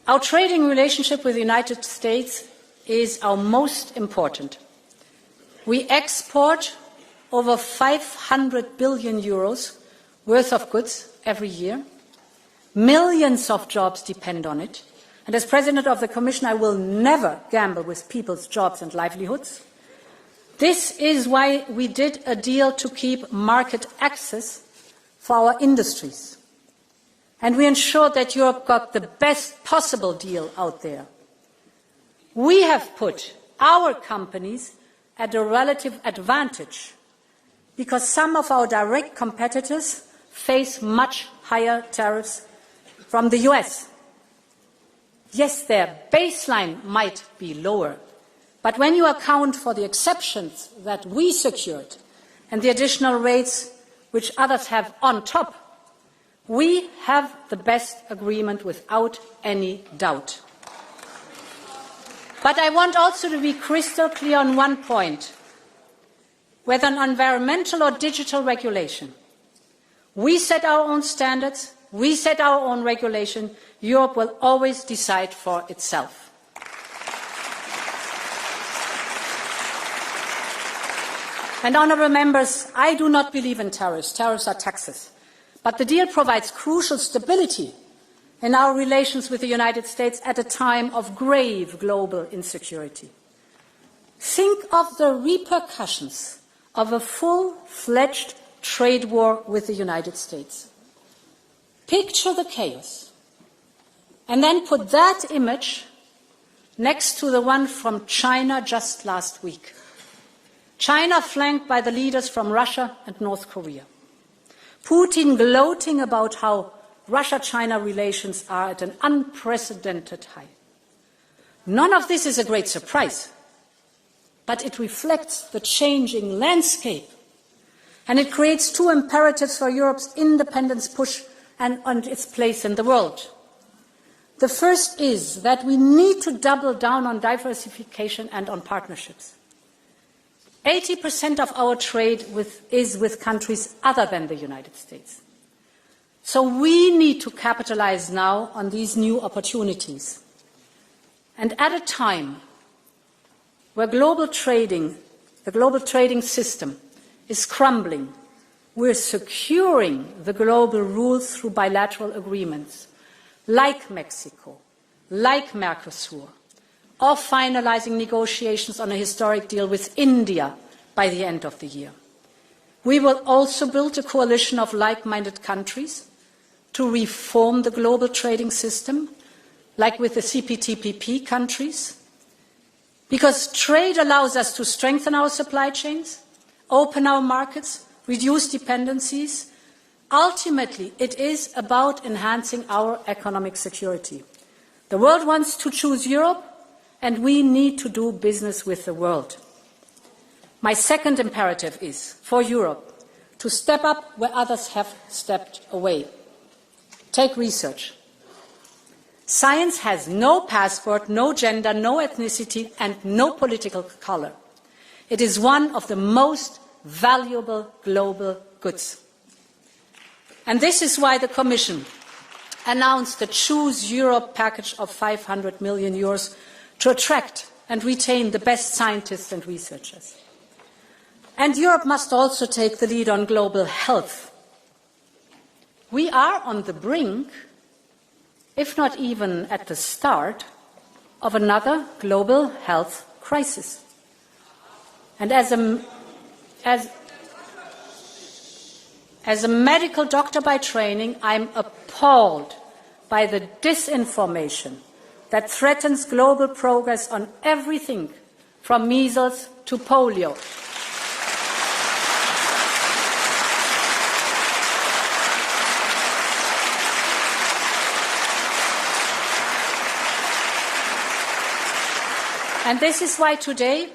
Our trading relationship with the United States is our most important. We export over 500 billion euros worth of goods every year. Millions of jobs depend on it. And as President of the Commission, I will never gamble with people's jobs and livelihoods. This is why we did a deal to keep market access for our industries. And we ensured that Europe got the best possible deal out there. We have put our companies at a relative advantage because some of our direct competitors face much higher tariffs from the US. Yes, their baseline might be lower, but when you account for the exceptions that we secured and the additional rates which others have on top, we have the best agreement without any doubt. But I want also to be crystal clear on one point. Whether on environmental or digital regulation, we set our own standards, we set our own regulation. Europe will always decide for itself. And honourable members, I do not believe in tariffs. Tariffs are taxes. But the deal provides crucial stability in our relations with the United States at a time of grave global insecurity. Think of the repercussions of a full-fledged trade war with the United States. Picture the chaos, and then put that image next to the one from China just last week. China flanked by the leaders from Russia and North Korea. Putin gloating about how Russia-China relations are at an unprecedented high. None of this is a great surprise, but it reflects the changing landscape, and it creates two imperatives for Europe's independence push and its place in the world. The first is that we need to double down on diversification and on partnerships. 80% of our trade is with countries other than the United States. So we need to capitalize now on these new opportunities. And at a time where the global trading system is crumbling, we're securing the global rules through bilateral agreements, like Mexico, like Mercosur, or finalizing negotiations on a historic deal with India by the end of the year. We will also build a coalition of like-minded countries to reform the global trading system, like with the CPTPP countries, because trade allows us to strengthen our supply chains, open our markets, reduce dependencies. Ultimately, it is about enhancing our economic security. The world wants to choose Europe, and we need to do business with the world. My second imperative is for Europe to step up where others have stepped away. Take research. Science has no passport, no gender, no ethnicity, and no political colour. It is one of the most valuable global goods. And this is why the Commission announced the Choose Europe package of €500 million to attract and retain the best scientists and researchers. And Europe must also take the lead on global health. We are on the brink, if not even at the start, of another global health crisis. And as a medical doctor by training, I'm appalled by the disinformation that threatens global progress on everything from measles to polio. And this is why today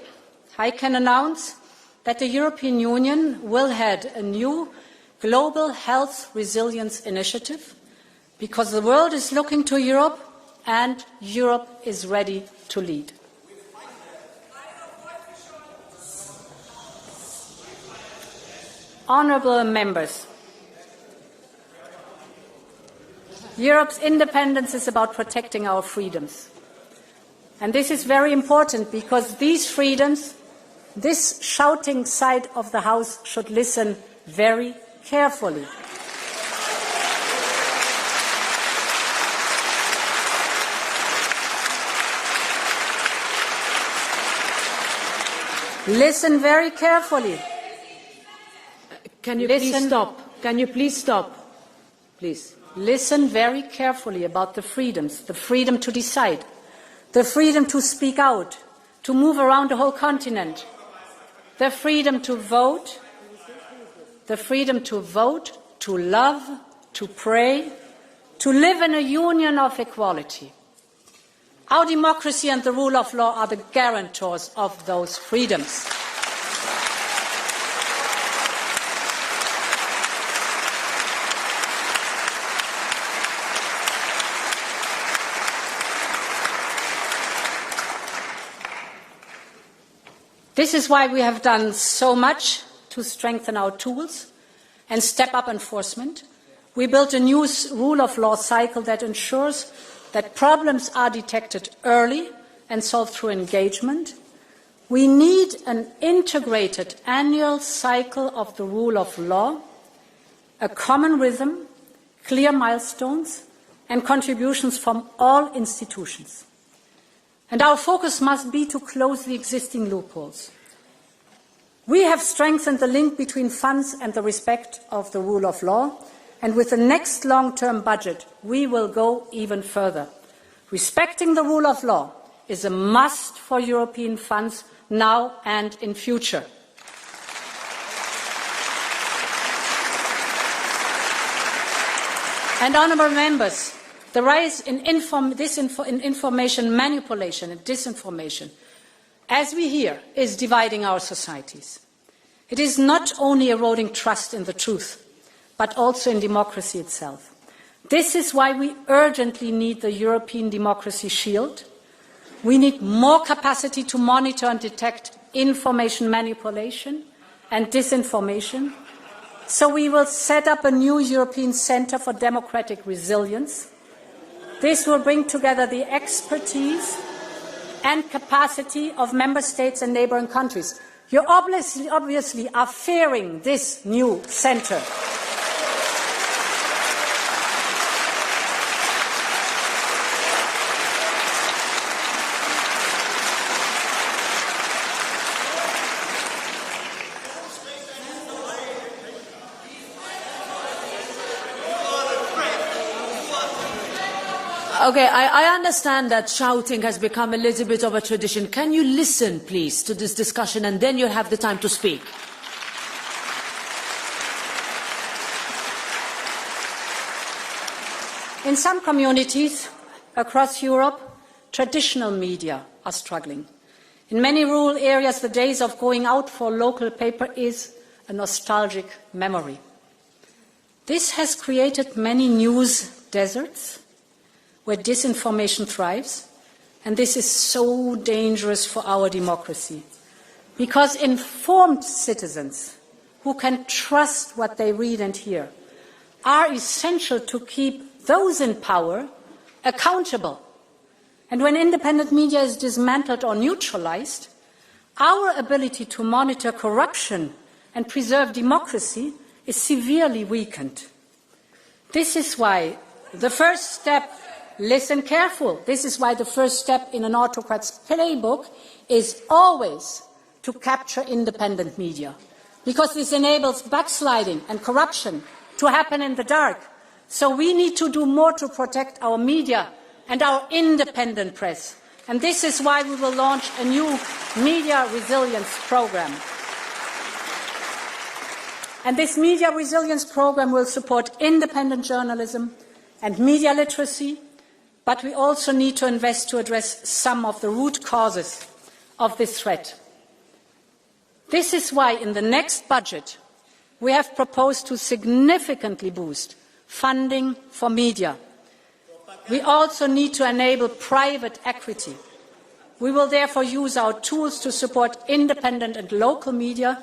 I can announce that the European Union will head a new global health resilience initiative, because the world is looking to Europe and Europe is ready to lead. Honourable members, Europe's independence is about protecting our freedoms. And this is very important, because these freedoms, this shouting side of the House should listen very carefully. Listen very carefully. Can you please stop? Can you please stop? Please. Listen very carefully about the freedoms, the freedom to decide, the freedom to speak out, to move around the whole continent, the freedom to vote, to love, to pray, to live in a union of equality. Our democracy and the rule of law are the guarantors of those freedoms. This is why we have done so much to strengthen our tools and step up enforcement. We built a new rule of law cycle that ensures that problems are detected early and solved through engagement. We need an integrated annual cycle of the rule of law, a common rhythm, clear milestones, and contributions from all institutions. And our focus must be to close the existing loopholes. We have strengthened the link between funds and the respect of the rule of law, and with the next long-term budget, we will go even further. Respecting the rule of law is a must for European funds now and in future. And honourable members, the rise in information manipulation and disinformation, as we hear, is dividing our societies. It is not only eroding trust in the truth, but also in democracy itself. This is why we urgently need the European Democracy Shield. We need more capacity to monitor and detect information manipulation and disinformation. So we will set up a new European Centre for Democratic Resilience. This will bring together the expertise and capacity of member states and neighbouring countries. You obviously are fearing this new centre. Okay, I understand that shouting has become a little bit of a tradition. Can you listen, please, to this discussion, and then you'll have the time to speak? In some communities across Europe, traditional media are struggling. In many rural areas, the days of going out for local paper is a nostalgic memory. This has created many news deserts where disinformation thrives, and this is so dangerous for our democracy, because informed citizens who can trust what they read and hear are essential to keep those in power accountable. And when independent media is dismantled or neutralized, our ability to monitor corruption and preserve democracy is severely weakened. This is why the first step, listen careful, this is why the first step in an autocrat's playbook is always to capture independent media, because this enables backsliding and corruption to happen in the dark. So we need to do more to protect our media and our independent press. And this is why we will launch a new media resilience programme. And this media resilience programme will support independent journalism and media literacy, but we also need to invest to address some of the root causes of this threat. This is why in the next budget we have proposed to significantly boost funding for media. We also need to enable private equity. We will therefore use our tools to support independent and local media.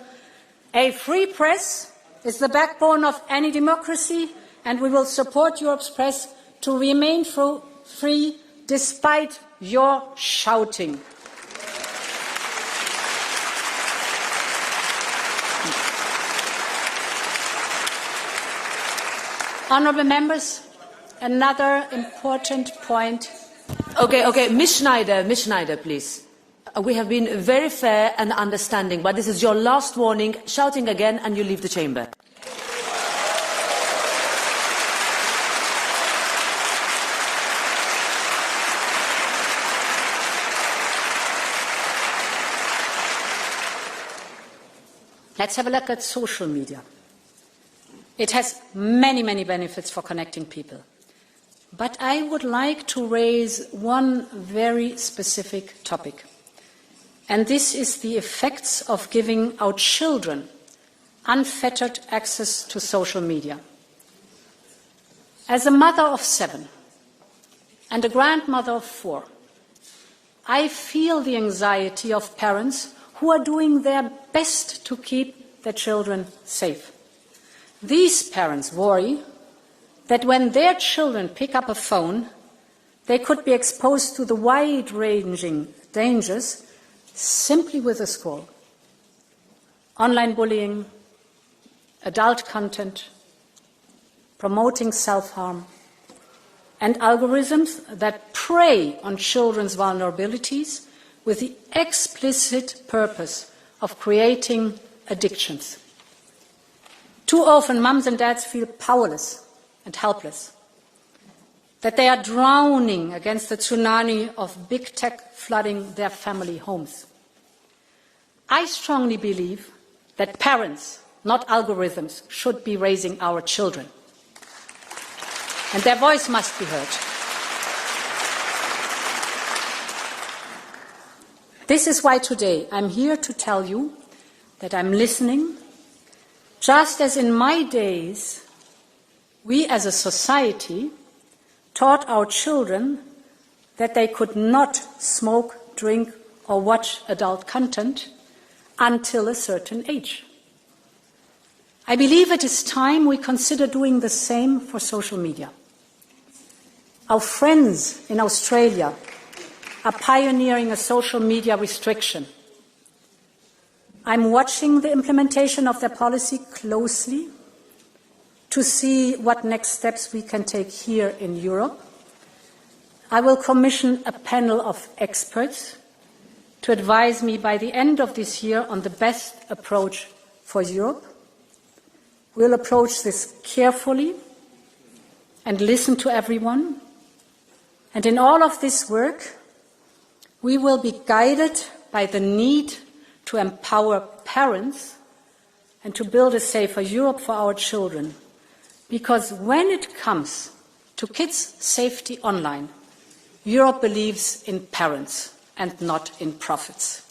A free press is the backbone of any democracy, and we will support Europe's press to remain free despite your shouting. Honourable members, another important point. Okay, Ms. Schneider, please. We have been very fair and understanding, but this is your last warning. Shouting again and you leave the chamber. Let's have a look at social media. It has many, many benefits for connecting people. But I would like to raise one very specific topic. And this is the effects of giving our children unfettered access to social media. As a mother of 7 and a grandmother of 4, I feel the anxiety of parents who are doing their best to keep their children safe. These parents worry that when their children pick up a phone, they could be exposed to the wide-ranging dangers simply with a scroll. Online bullying, adult content, promoting self-harm, and algorithms that prey on children's vulnerabilities with the explicit purpose of creating addictions. Too often, mums and dads feel powerless and helpless, that they are drowning against the tsunami of big tech flooding their family homes. I strongly believe that parents, not algorithms, should be raising our children. And their voice must be heard. This is why today I'm here to tell you that I'm listening. Just as in my days, we as a society taught our children that they could not smoke, drink, or watch adult content until a certain age. I believe it is time we consider doing the same for social media. Our friends in Australia are pioneering a social media restriction. I'm watching the implementation of their policy closely to see what next steps we can take here in Europe. I will commission a panel of experts to advise me by the end of this year on the best approach for Europe. We'll approach this carefully and listen to everyone. And in all of this work, we will be guided by the need to empower parents and to build a safer Europe for our children. Because when it comes to kids' safety online, Europe believes in parents and not in profits.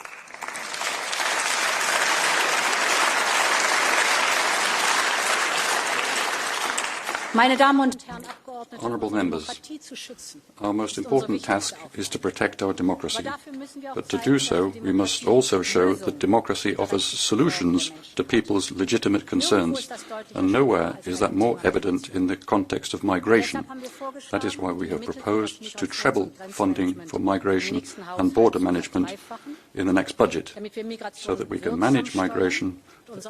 Meine Damen und Herren Abgeordnete, Honourable members, our most important task is to protect our democracy. But to do so, we must also show that democracy offers solutions to people's legitimate concerns, and nowhere is that more evident in the context of migration. That is why we have proposed to treble funding for migration and border management in the next budget, so that we can manage migration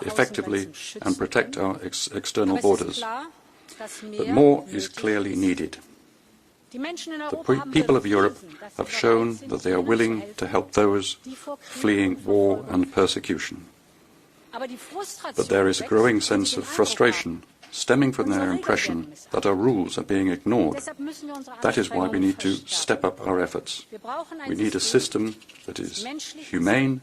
effectively and protect our external borders. But more is clearly needed. The people of Europe have shown that they are willing to help those fleeing war and persecution. But there is a growing sense of frustration stemming from their impression that our rules are being ignored. That is why we need to step up our efforts. We need a system that is humane,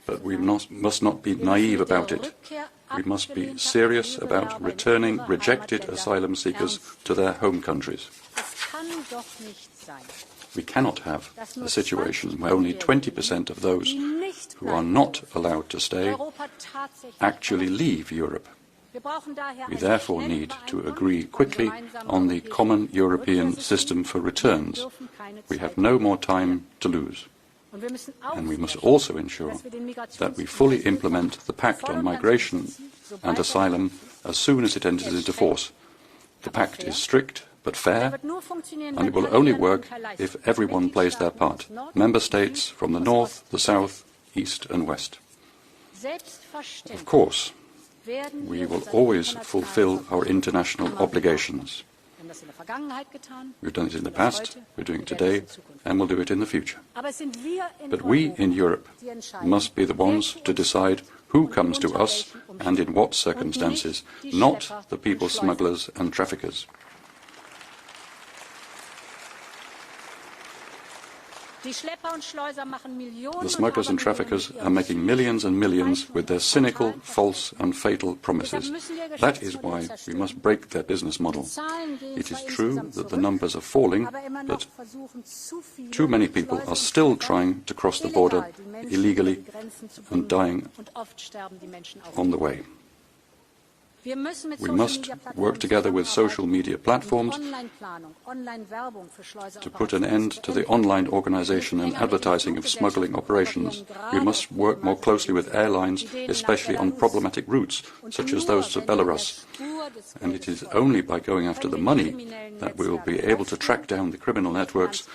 but we must not be naive about it. We must be serious about returning rejected asylum seekers to their home countries. We cannot have a situation where only 20% of those who are not allowed to stay actually leave Europe. We therefore need to agree quickly on the common European system for returns. We have no more time to lose. And we must also ensure that we fully implement the Pact on Migration and Asylum as soon as it enters into force. The Pact is strict but fair, and it will only work if everyone plays their part, member states from the north, the south, east and west. Of course, we will always fulfill our international obligations. We've done it in the past, we're doing it today, and we'll do it in the future. But we in Europe must be the ones to decide who comes to us and in what circumstances, not the people smugglers and traffickers. The smugglers and traffickers are making millions and millions with their cynical, false and fatal promises. That is why we must break their business model. It is true that the numbers are falling, but too many people are still trying to cross the border illegally and dying on the way. We must work together with social media platforms to put an end to the online organisation and advertising of smuggling operations. We must work more closely with airlines, especially on problematic routes, such as those to Belarus. And it is only by going after the money that we will be able to track down the criminal networks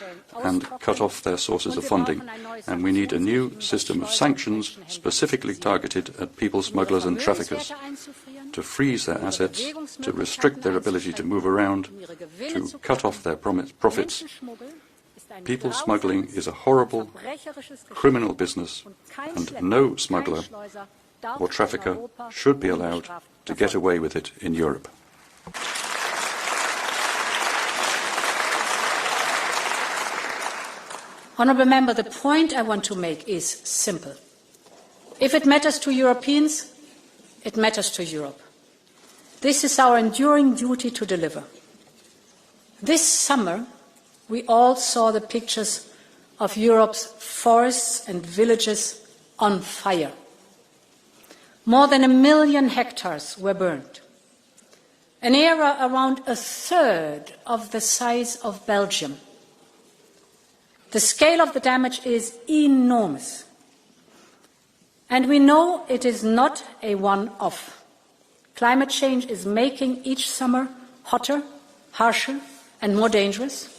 and cut off their sources of funding. And we need a new system of sanctions specifically targeted at people smugglers and traffickers, to freeze their assets, to restrict their ability to move around, to cut off their profits. People smuggling is a horrible, criminal business, and no smuggler or trafficker should be allowed to get away with it in Europe. Honourable Member, the point I want to make is simple. If it matters to Europeans, it matters to Europe. This is our enduring duty to deliver. This summer, we all saw the pictures of Europe's forests and villages on fire. More than 1 million hectares were burned. An area around 1/3 of the size of Belgium. The scale of the damage is enormous. And we know it is not a one-off. Climate change is making each summer hotter, harsher, and more dangerous.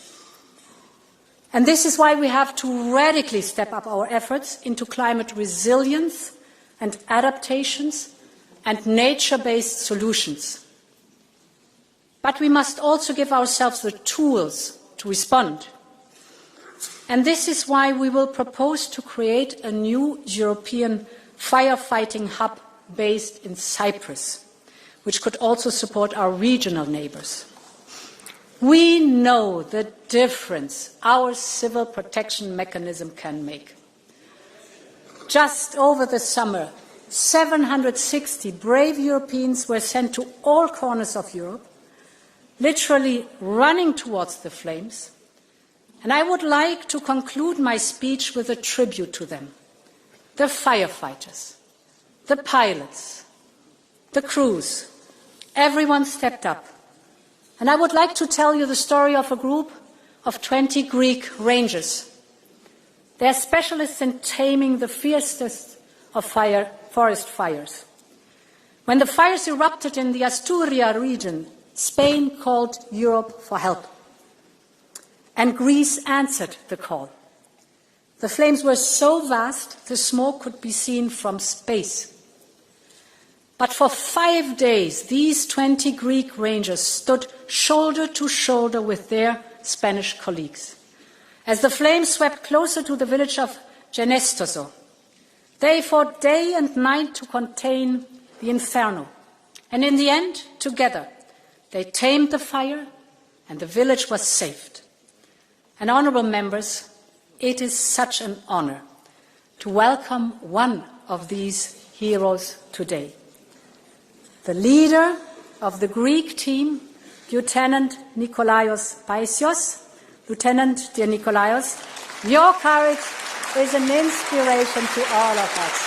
And this is why we have to radically step up our efforts into climate resilience and adaptations and nature-based solutions. But we must also give ourselves the tools to respond. And this is why we will propose to create a new European firefighting hub based in Cyprus, which could also support our regional neighbours. We know the difference our civil protection mechanism can make. Just over the summer, 760 brave Europeans were sent to all corners of Europe, literally running towards the flames. And I would like to conclude my speech with a tribute to them. The firefighters, the pilots, the crews, everyone stepped up. And I would like to tell you the story of a group of 20 Greek rangers. They are specialists in taming the fiercest of forest fires. When the fires erupted in the Asturias region, Spain called Europe for help. And Greece answered the call. The flames were so vast, the smoke could be seen from space. But for 5 days, these 20 Greek rangers stood shoulder to shoulder with their Spanish colleagues. As the flames swept closer to the village of Genestoso, they fought day and night to contain the inferno. And in the end, together, they tamed the fire and the village was saved. And honourable members, it is such an honour to welcome one of these heroes today. The leader of the Greek team, Lieutenant Nikolaos Paisios. Lieutenant, dear Nikolaos, your courage is an inspiration to all of us.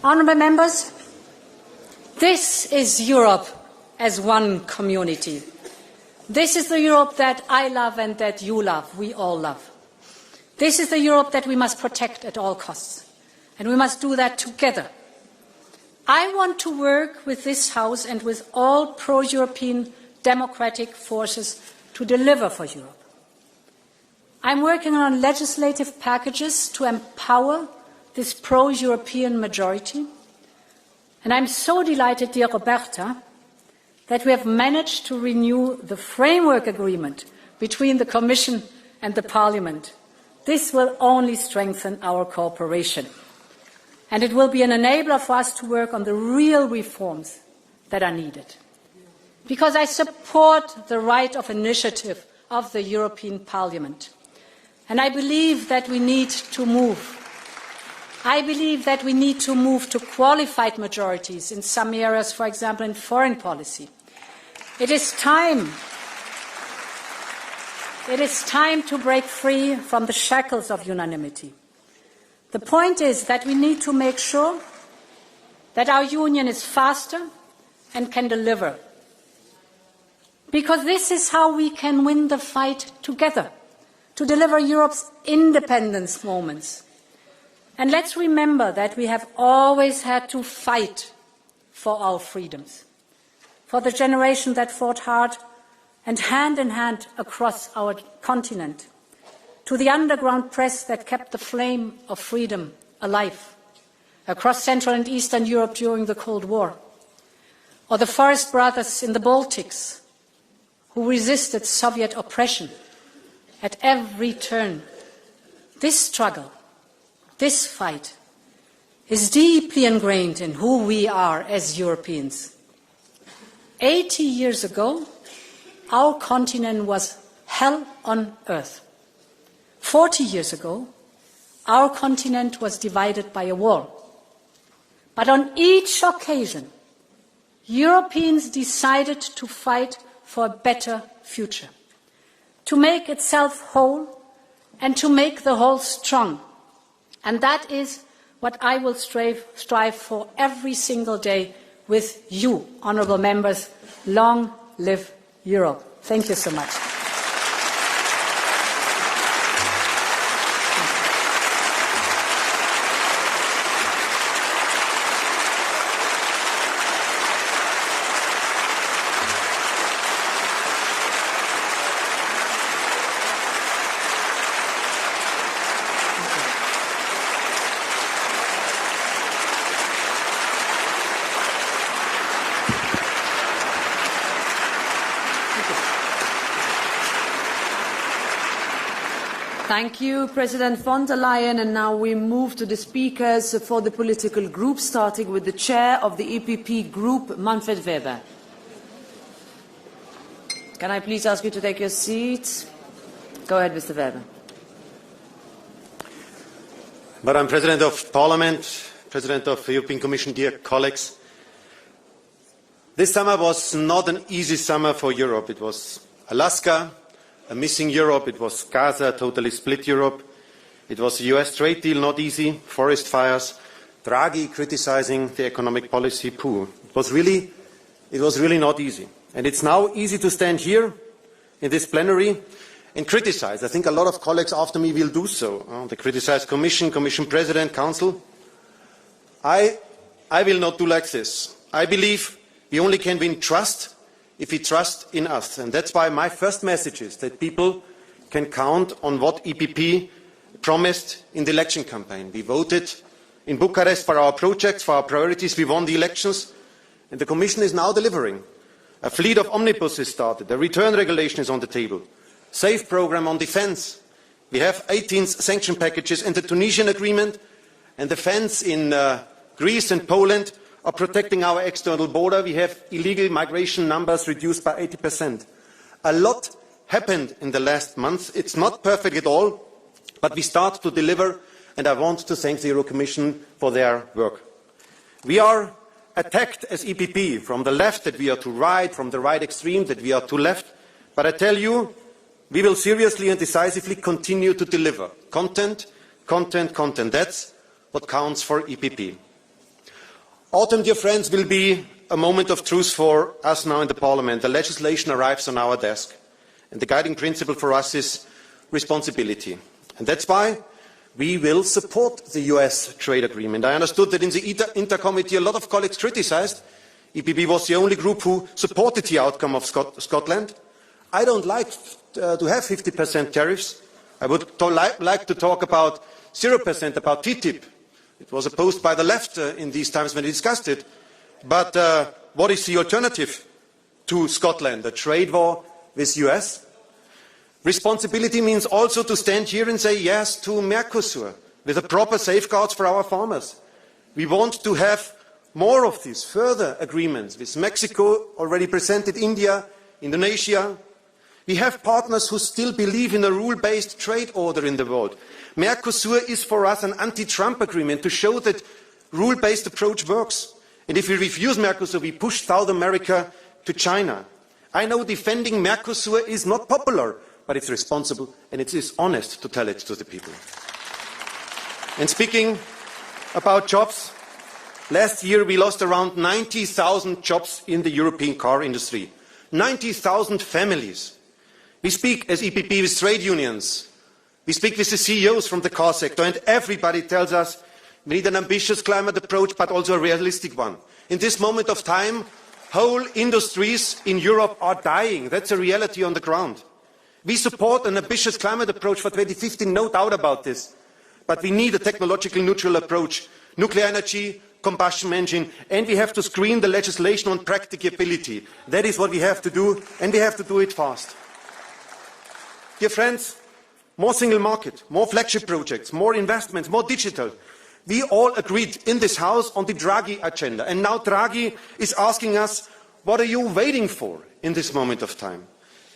Honourable members, this is Europe as one community. This is the Europe that I love and that you love, we all love. This is the Europe that we must protect at all costs, and we must do that together. I want to work with this House and with all pro-European democratic forces to deliver for Europe. I'm working on legislative packages to empower this pro-European majority. And I'm so delighted, dear Roberta, that we have managed to renew the framework agreement between the Commission and the Parliament. This will only strengthen our cooperation. And it will be an enabler for us to work on the real reforms that are needed. Because I support the right of initiative of the European Parliament. And I believe that we need to move. I believe that we need to move to qualified majorities in some areas, for example, in foreign policy. It is time to break free from the shackles of unanimity. The point is that we need to make sure that our union is faster and can deliver. Because this is how we can win the fight together, to deliver Europe's independence moments. And let's remember that we have always had to fight for our freedoms, for the generation that fought hard and hand in hand across our continent, to the underground press that kept the flame of freedom alive across Central and Eastern Europe during the Cold War, or the forest brothers in the Baltics who resisted Soviet oppression at every turn. This struggle, this fight, is deeply ingrained in who we are as Europeans. 80 years ago, our continent was hell on earth. 40 years ago, our continent was divided by a wall. But on each occasion, Europeans decided to fight for a better future, to make itself whole and to make the whole strong. And that is what I will strive for every single day with you, honourable members. Long live Europe. Thank you so much. Thank you, President von der Leyen. And now we move to the speakers for the political groups, starting with the chair of the EPP group, Manfred Weber. Can I please ask you to take your seats? Go ahead, Mr. Weber. Madam President of Parliament, President of the European Commission, dear colleagues, this summer was not an easy summer for Europe. It was Alaska, a missing Europe. It was Gaza, a totally split Europe. It was the US trade deal, not easy. Forest fires. Draghi criticizing the economic policy. Pooh. It was really not easy. And it's now easy to stand here in this plenary and criticize. I think a lot of colleagues after me will do so. They criticize Commission, Commission President, Council. I will not do like this. I believe we only can win trust if we trust in us. And that's why my first message is that people can count on what EPP promised in the election campaign. We voted in Bucharest for our projects, for our priorities. We won the elections. And the Commission is now delivering. A fleet of omnibuses started. A return regulation is on the table. SAFE programme on defence. We have 18 sanction packages and the Tunisian agreement. And the fence in Greece and Poland are protecting our external border. We have illegal migration numbers reduced by 80%. A lot happened in the last months. It's not perfect at all, but we start to deliver, and I want to thank the Euro Commission for their work. We are attacked as EPP from the left that we are too right, from the right extreme that we are too left, but I tell you, we will seriously and decisively continue to deliver. Content, content, content. That's what counts for EPP. Autumn, dear friends, will be a moment of truth for us now in the Parliament. The legislation arrives on our desk, and the guiding principle for us is responsibility. And that's why we will support the US trade agreement. I understood that in the Inter Committee a lot of colleagues criticised. EPP was the only group who supported the outcome of Scotland. I don't like to have 50% tariffs. I would like to talk about 0%, about TTIP. It was opposed by the left in these times when we discussed it. But what is the alternative to Scotland? A trade war with the US? Responsibility means also to stand here and say yes to Mercosur, with the proper safeguards for our farmers. We want to have more of these further agreements with Mexico, already presented, India, Indonesia. We have partners who still believe in a rule-based trade order in the world. Mercosur is for us an anti-Trump agreement to show that rule-based approach works. And if we refuse Mercosur, we push South America to China. I know defending Mercosur is not popular, but it's responsible and it is honest to tell it to the people. And speaking about jobs, last year we lost around 90,000 jobs in the European car industry. 90,000 families. We speak as EPP with trade unions. We speak with the CEOs from the car sector, and everybody tells us we need an ambitious climate approach, but also a realistic one. In this moment of time, whole industries in Europe are dying. That's a reality on the ground. We support an ambitious climate approach for 2050, no doubt about this. But we need a technologically neutral approach. Nuclear energy, combustion engine, and we have to screen the legislation on practicability. That is what we have to do, and we have to do it fast. Dear friends, more single market, more flagship projects, more investments, more digital. We all agreed in this House on the Draghi agenda. And now Draghi is asking us, what are you waiting for in this moment of time?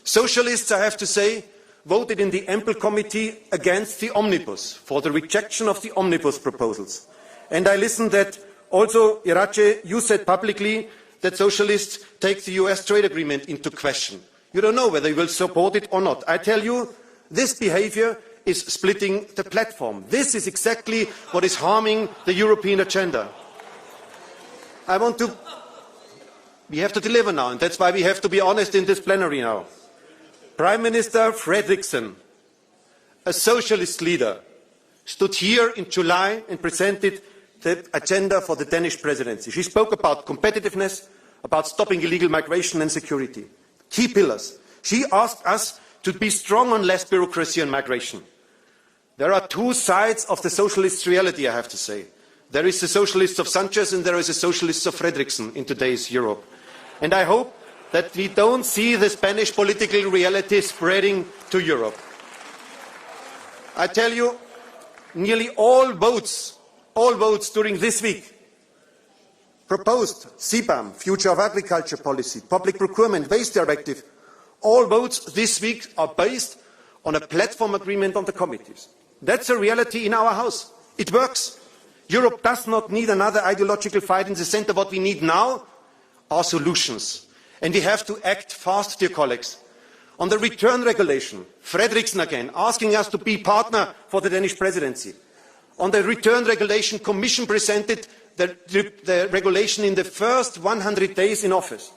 Socialists, I have to say, voted in the Ample Committee against the omnibus, for the rejection of the omnibus proposals. And I listened that also, Irache, you said publicly that socialists take the US trade agreement into question. You don't know whether you will support it or not. I tell you, this behavior is splitting the platform. This is exactly what is harming the European agenda. We have to deliver now, and that's why we have to be honest in this plenary now. Prime Minister Fredriksson, a socialist leader, stood here in July and presented the agenda for the Danish presidency. She spoke about competitiveness, about stopping illegal migration and security. Key pillars. She asked us to be strong on less bureaucracy and migration. There are two sides of the socialist reality, I have to say. There is the socialists of Sanchez and there is the socialists of Fredriksson in today's Europe. And I hope that we don't see the Spanish political reality spreading to Europe. I tell you, nearly all votes during this week proposed CBAM, Future of Agriculture Policy, Public Procurement, Waste Directive, all votes this week are based on a platform agreement on the committees. That's a reality in our House. It works. Europe does not need another ideological fight in the centre. What we need now are solutions. And we have to act fast, dear colleagues. On the return regulation, Fredriksson again, asking us to be partner for the Danish presidency. On the return regulation, Commission presented the regulation in the first 100 days in office.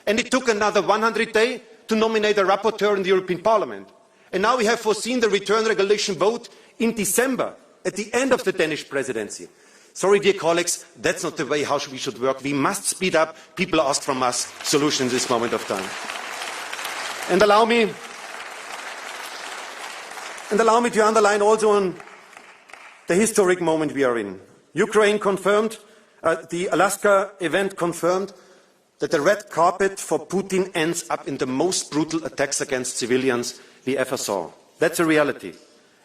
And it took another 100 days to nominate a rapporteur in the European Parliament. And now we have foreseen the return regulation vote in December, at the end of the Danish presidency. Sorry, dear colleagues, that's not the way how we should work. We must speed up. People ask from us solutions at this moment of time. And allow me to underline also on the historic moment we are in. Ukraine confirmed, the Alaska event confirmed that the red carpet for Putin ends up in the most brutal attacks against civilians we ever saw. That's a reality.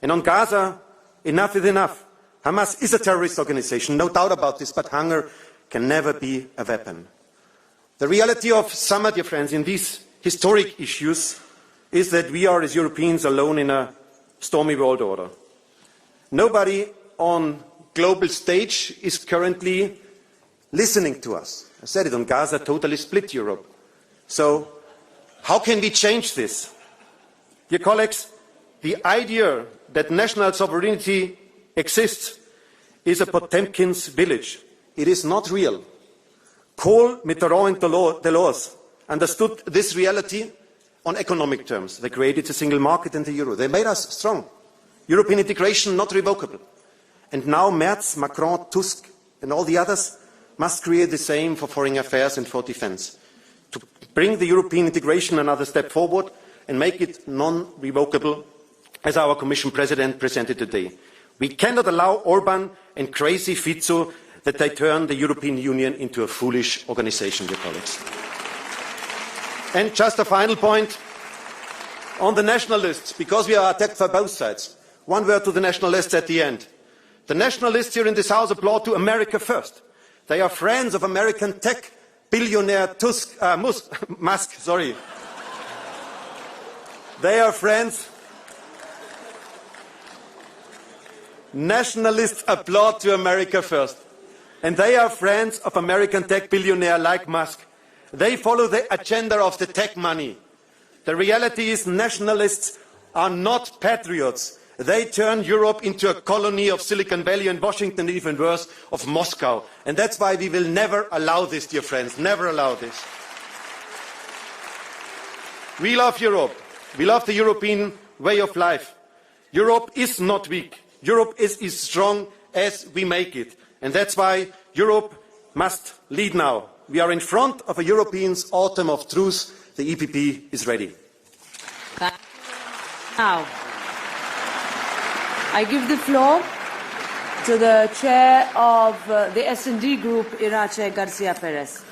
And on Gaza, enough is enough. Hamas is a terrorist organization, no doubt about this, but hunger can never be a weapon. The reality of summer, dear friends, in these historic issues is that we are, as Europeans, alone in a stormy world order. Nobody on global stage is currently listening to us. I said it, on Gaza, totally split Europe. So how can we change this? Dear colleagues, the idea that national sovereignty exists is a Potemkin's village. It is not real. Kohl, Mitterrand and Delors understood this reality on economic terms. They created a single market and the euro. They made us strong. European integration not revocable. And now Merz, Macron, Tusk and all the others must create the same for foreign affairs and for defence. To bring the European integration another step forward and make it non-revocable, as our Commission President presented today. We cannot allow Orban and crazy Fico that they turn the European Union into a foolish organisation, dear colleagues. And just a final point on the nationalists, because we are attacked from both sides. One word to the nationalists at the end. The nationalists here in this House applaud to America first. They are friends of American tech billionaire Musk. Sorry. They are friends. Nationalists applaud to America first. And they are friends of American tech billionaire like Musk. They follow the agenda of the tech money. The reality is nationalists are not patriots. They turn Europe into a colony of Silicon Valley and Washington, even worse, of Moscow. And that's why we will never allow this, dear friends, never allow this. We love Europe. We love the European way of life. Europe is not weak. Europe is as strong as we make it. And that's why Europe must lead now. We are in front of a European autumn of truth. The EPP is ready. Now, I give the floor to the chair of the S&D group, Irache Garcia Perez.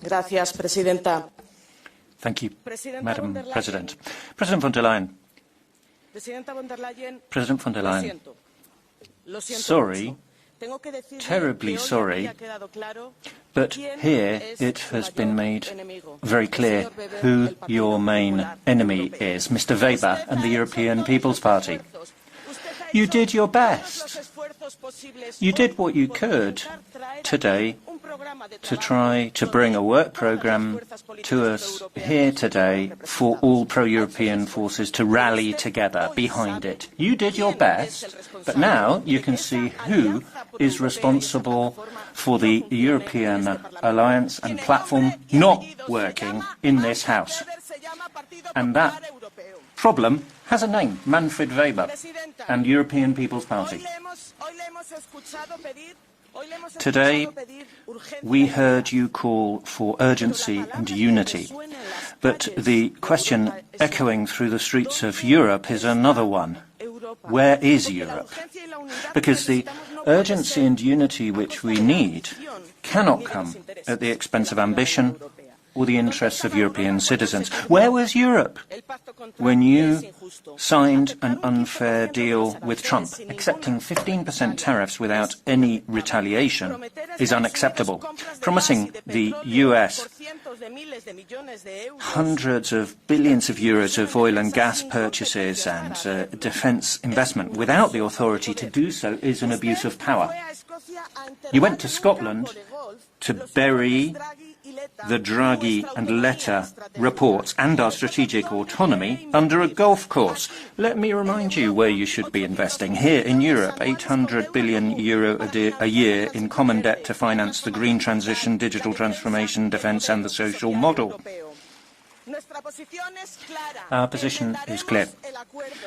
Gracias, Presidenta. Thank you, Madam President. President von der Leyen. President von der Leyen, sorry, terribly sorry, but here it has been made very clear who your main enemy is, Mr. Weber and the European People's Party. You did your best. You did what you could today to try to bring a work programme to us here today for all pro-European forces to rally together behind it. You did your best, but now you can see who is responsible for the European alliance and platform not working in this House. And that problem has a name, Manfred Weber and European People's Party. Today, we heard you call for urgency and unity, but the question echoing through the streets of Europe is another one. Where is Europe? Because the urgency and unity which we need cannot come at the expense of ambition or the interests of European citizens. Where was Europe when you signed an unfair deal with Trump? Accepting 15% tariffs without any retaliation is unacceptable. Promising the US hundreds of billions of euros of oil and gas purchases and defence investment without the authority to do so is an abuse of power. You went to Scotland to bury the Draghi and Letta reports and our strategic autonomy under a golf course. Let me remind you where you should be investing. Here in Europe, €800 billion a year in common debt to finance the green transition, digital transformation, defence and the social model. Our position is clear.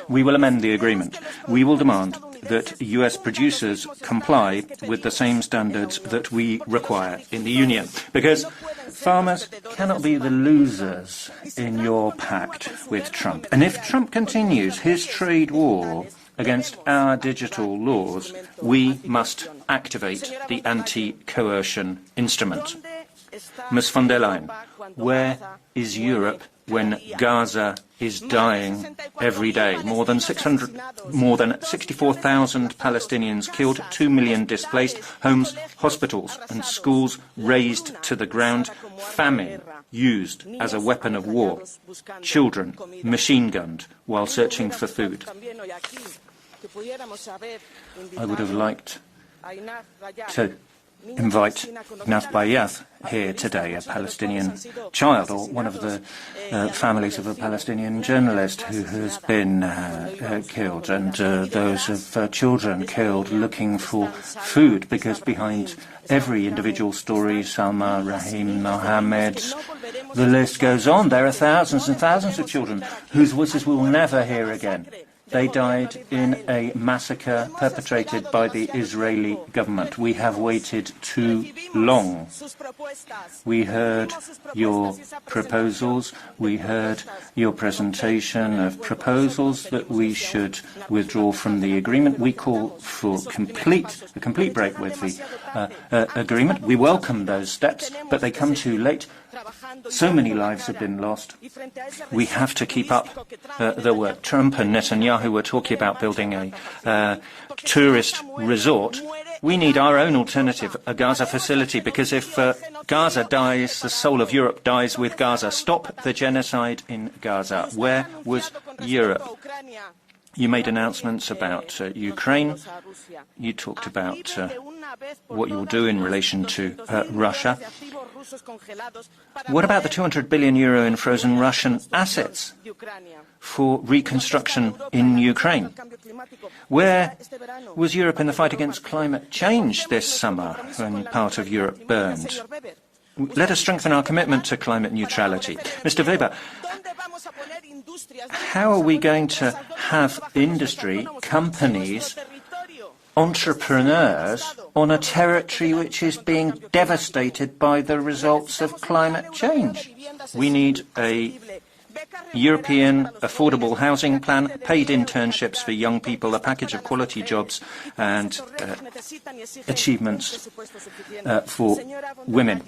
We will amend the agreement. We will demand that US producers comply with the same standards that we require in the Union. Because farmers cannot be the losers in your pact with Trump. And if Trump continues his trade war against our digital laws, we must activate the anti-coercion instrument. Ms von der Leyen, where is Europe when Gaza is dying every day? More than 64,000 Palestinians killed, 2 million displaced, homes, hospitals and schools razed to the ground, famine used as a weapon of war, children machine-gunned while searching for food. I would have liked to invite Ignaz Bayath here today, a Palestinian child, or one of the families of a Palestinian journalist who has been killed, and those of children killed looking for food, because behind every individual story, Salma, Rahim, Mohammed, the list goes on. There are thousands and thousands of children whose voices we will never hear again. They died in a massacre perpetrated by the Israeli government. We have waited too long. We heard your proposals. We heard your presentation of proposals that we should withdraw from the agreement. We call for a complete break with the agreement. We welcome those steps, but they come too late. So many lives have been lost. We have to keep up the work. Trump and Netanyahu were talking about building a tourist resort. We need our own alternative, a Gaza facility, because if Gaza dies, the soul of Europe dies with Gaza. Stop the genocide in Gaza. Where was Europe? You made announcements about Ukraine. You talked about what you'll do in relation to Russia. What about the €200 billion in frozen Russian assets for reconstruction in Ukraine? Where was Europe in the fight against climate change this summer when part of Europe burned? Let us strengthen our commitment to climate neutrality. Mr. Weber, how are we going to have industry, companies, entrepreneurs on a territory which is being devastated by the results of climate change? We need a European affordable housing plan, paid internships for young people, a package of quality jobs and achievements for women.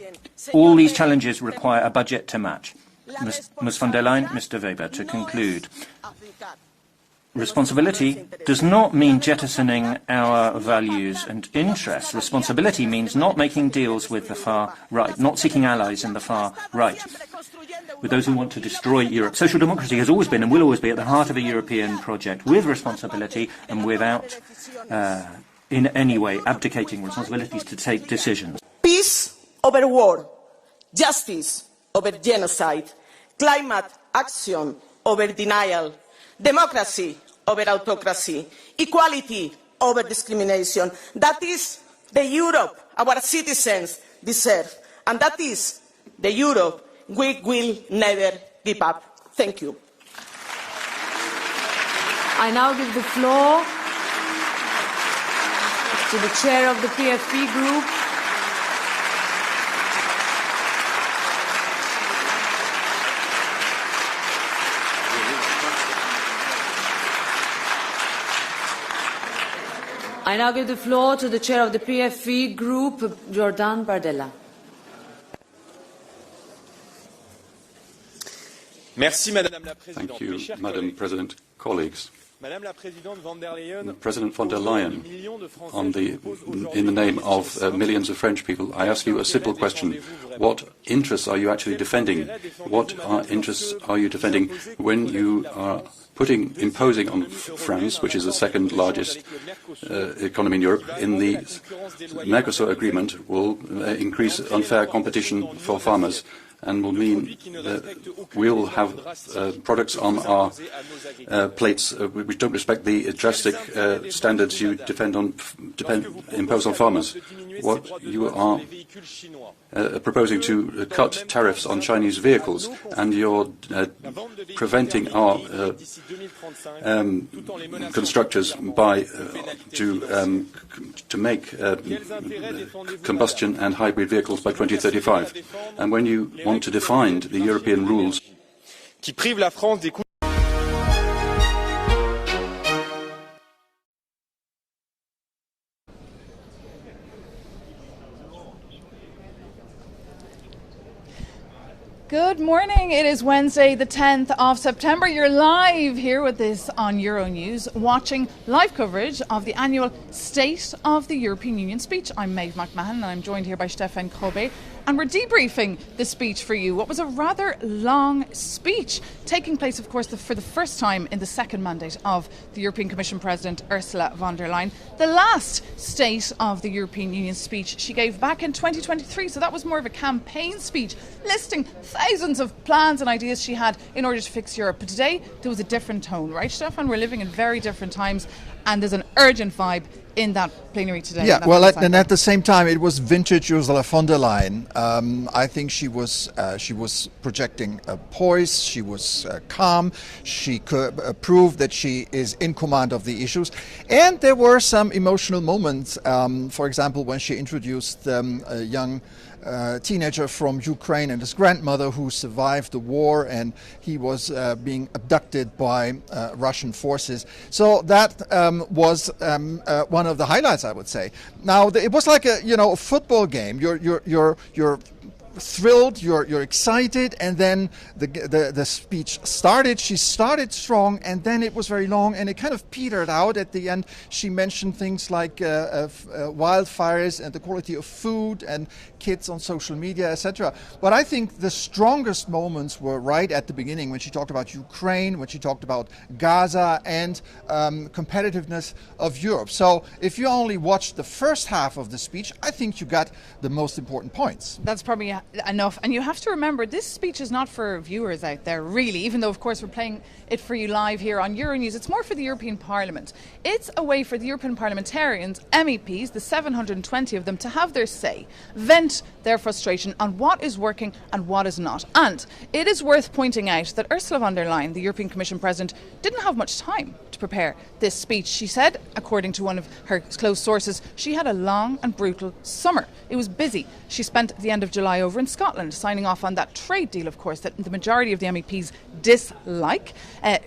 All these challenges require a budget to match. Ms. von der Leyen, Mr. Weber, to conclude. responsibility does not mean jettisoning our values and interests. Responsibility means not making deals with the far right, not seeking allies in the far right, with those who want to destroy Europe. Social democracy has always been and will always be at the heart of a European project, with responsibility and without in any way abdicating responsibilities to take decisions. Peace over war, justice over genocide, climate action over denial, democracy over autocracy, equality over discrimination. That is the Europe our citizens deserve, and that is the Europe we will never give up. Thank you. I now give the floor to the chair of the PFP group, Jordan Bardella. Merci, Madame la Présidente. Thank you, Madam President. Colleagues, Madame la Présidente von der Leyen, President von der Leyen, in the name of millions of French people, I ask you a simple question. What interests are you actually defending? What interests are you defending when you are imposing on France, which is the second largest economy in Europe, in the Mercosur agreement will increase unfair competition for farmers and will mean that we'll have products on our plates which don't respect the drastic standards you impose on farmers. What you are proposing to cut tariffs on Chinese vehicles, and you're preventing our constructors to make combustion and hybrid vehicles by 2035. And when you want to define the European rules qui prive la France des Good morning. It is Wednesday, the 10th of September. You're live here with this on Euronews, watching live coverage of the annual State of the European Union speech. I'm Maeve McMahon and I'm joined here by Stefan Kobe. And we're debriefing the speech for you. What was a rather long speech, taking place, of course, for the first time in the second mandate of the European Commission President Ursula von der Leyen. The last State of the European Union speech she gave back in 2023, so that was more of a campaign speech, listing thousands of plans and ideas she had in order to fix Europe. But today, there was a different tone, right, Stefan? We're living in very different times, and there's an urgent vibe in that plenary today. Yeah, well, and at the same time, it was vintage Ursula von der Leyen. I think she was projecting poise. She was calm. She proved that she is in command of the issues. And there were some emotional moments. For example, when she introduced a young teenager from Ukraine and his grandmother who survived the war, and he was being abducted by Russian forces. So that was one of the highlights, I would say. Now it was like a football game. You're thrilled, you're excited, and then the speech started. She started strong, and then it was very long, and it kind of petered out at the end. She mentioned things like wildfires and the quality of food and kids on social media, etc. But I think the strongest moments were right at the beginning, when she talked about Ukraine, when she talked about Gaza and competitiveness of Europe. So if you only watched the first half of the speech, I think you got the most important points. That's probably enough. And you have to remember, this speech is not for viewers out there, really, even though, of course, we're playing it for you live here on Euronews. It's more for the European Parliament. It's a way for the European parliamentarians, MEPs, the 720 of them, to have their say, vent their frustration on what is working and what is not. And it is worth pointing out that Ursula von der Leyen, the European Commission President, didn't have much time to prepare this speech. She said, according to one of her close sources, she had a long and brutal summer. It was busy. She spent the end of July over in Scotland, signing off on that trade deal, of course, that the majority of the MEPs dislike.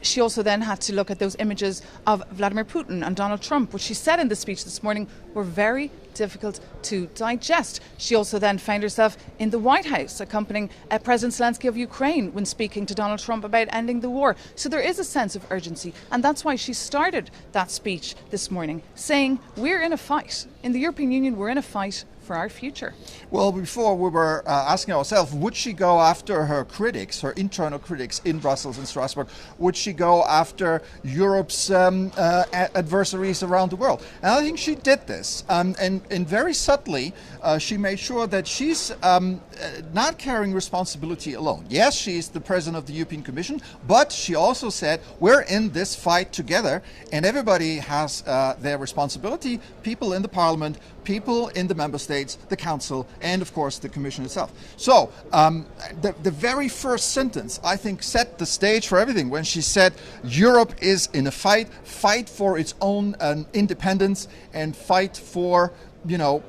She also then had to look at those images of Vladimir Putin and Donald Trump, which she said in the speech this morning were very difficult to digest. She also then found herself in the White House, accompanying President Zelensky of Ukraine when speaking to Donald Trump about ending the war. So there is a sense of urgency, and that's why she started that speech this morning, saying we're in a fight. In the European Union, we're in a fight for our future. Well, before we were asking ourselves, would she go after her critics, her internal critics in Brussels and Strasbourg? Would she go after Europe's adversaries around the world? And I think she did this. And very subtly, she made sure that she's not carrying responsibility alone. Yes, she's the president of the European Commission, but she also said, we're in this fight together, and everybody has their responsibility. People in the Parliament, people in the member states, the Council, and of course the Commission itself. So the very first sentence, I think, set the stage for everything when she said Europe is in a fight for its own independence and fight for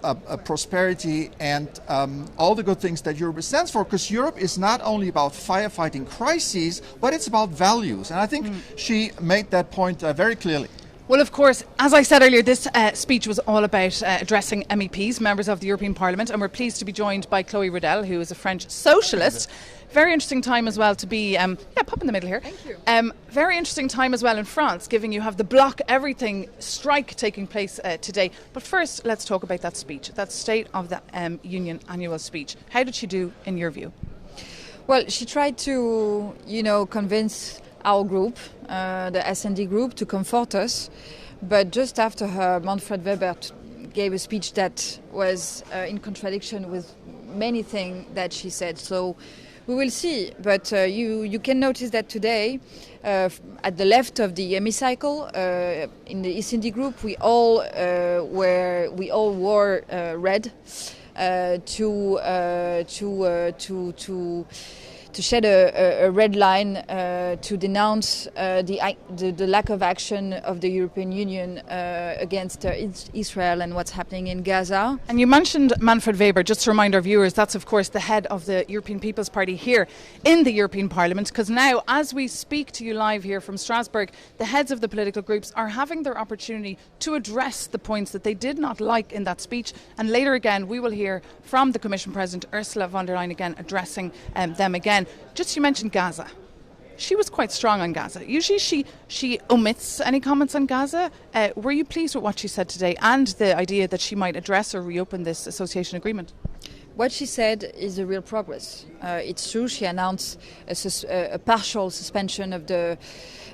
a prosperity and all the good things that Europe stands for, because Europe is not only about firefighting crises, but it's about values. And I think she made that point very clearly. Well, of course, as I said earlier, this speech was all about addressing MEPs, members of the European Parliament, and we're pleased to be joined by Chloe Riddell, who is a French socialist. Very interesting time as well to be, pop in the middle here. Thank you. Very interesting time as well in France, given you have the Block Everything strike taking place today. But first, let's talk about that speech, that State of the Union annual speech. How did she do, in your view? Well, she tried to, convince our group, the S&D group, to comfort us. But just after her, Manfred Weber gave a speech that was in contradiction with many things that she said. So we will see. But you can notice that today, at the left of the hemicycle, in the S&D group, we all wore red to shed a red line to denounce the lack of action of the European Union against Israel and what's happening in Gaza. And you mentioned Manfred Weber. Just to remind our viewers, that's of course the head of the European People's Party here in the European Parliament, because now, as we speak to you live here from Strasbourg, the heads of the political groups are having their opportunity to address the points that they did not like in that speech. And later again, we will hear from the Commission President Ursula von der Leyen again addressing them again. Just you mentioned Gaza. She was quite strong on Gaza. Usually she omits any comments on Gaza. Were you pleased with what she said today and the idea that she might address or reopen this association agreement? What she said is a real progress. It's true, she announced a partial suspension of the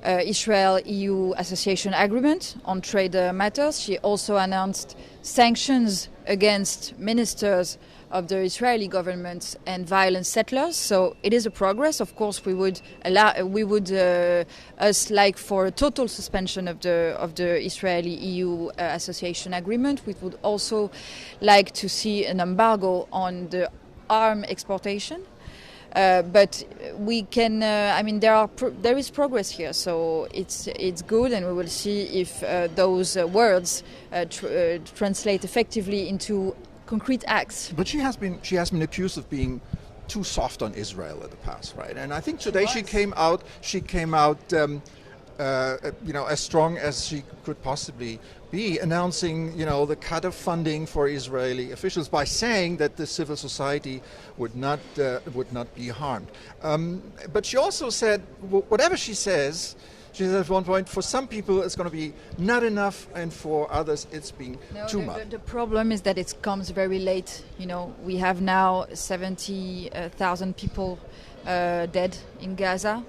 Israel-EU association agreement on trade matters. She also announced sanctions against ministers of the Israeli government and violent settlers. So it is a progress. Of course, we would like for a total suspension of the Israeli-EU association agreement. We would also like to see an embargo on the arm exportation. But we can. There is progress here, so it's good, and we will see if those words translate effectively into concrete acts. But she has been accused of being too soft on Israel in the past, right? And I think today she came out as strong as she could possibly be, announcing the cut of funding for Israeli officials by saying that the civil society would not be harmed. But she also said whatever she says. She said at one point, for some people it's going to be not enough, and for others it's being too much. The problem is that it comes very late. We have now 70,000 people dead in Gaza,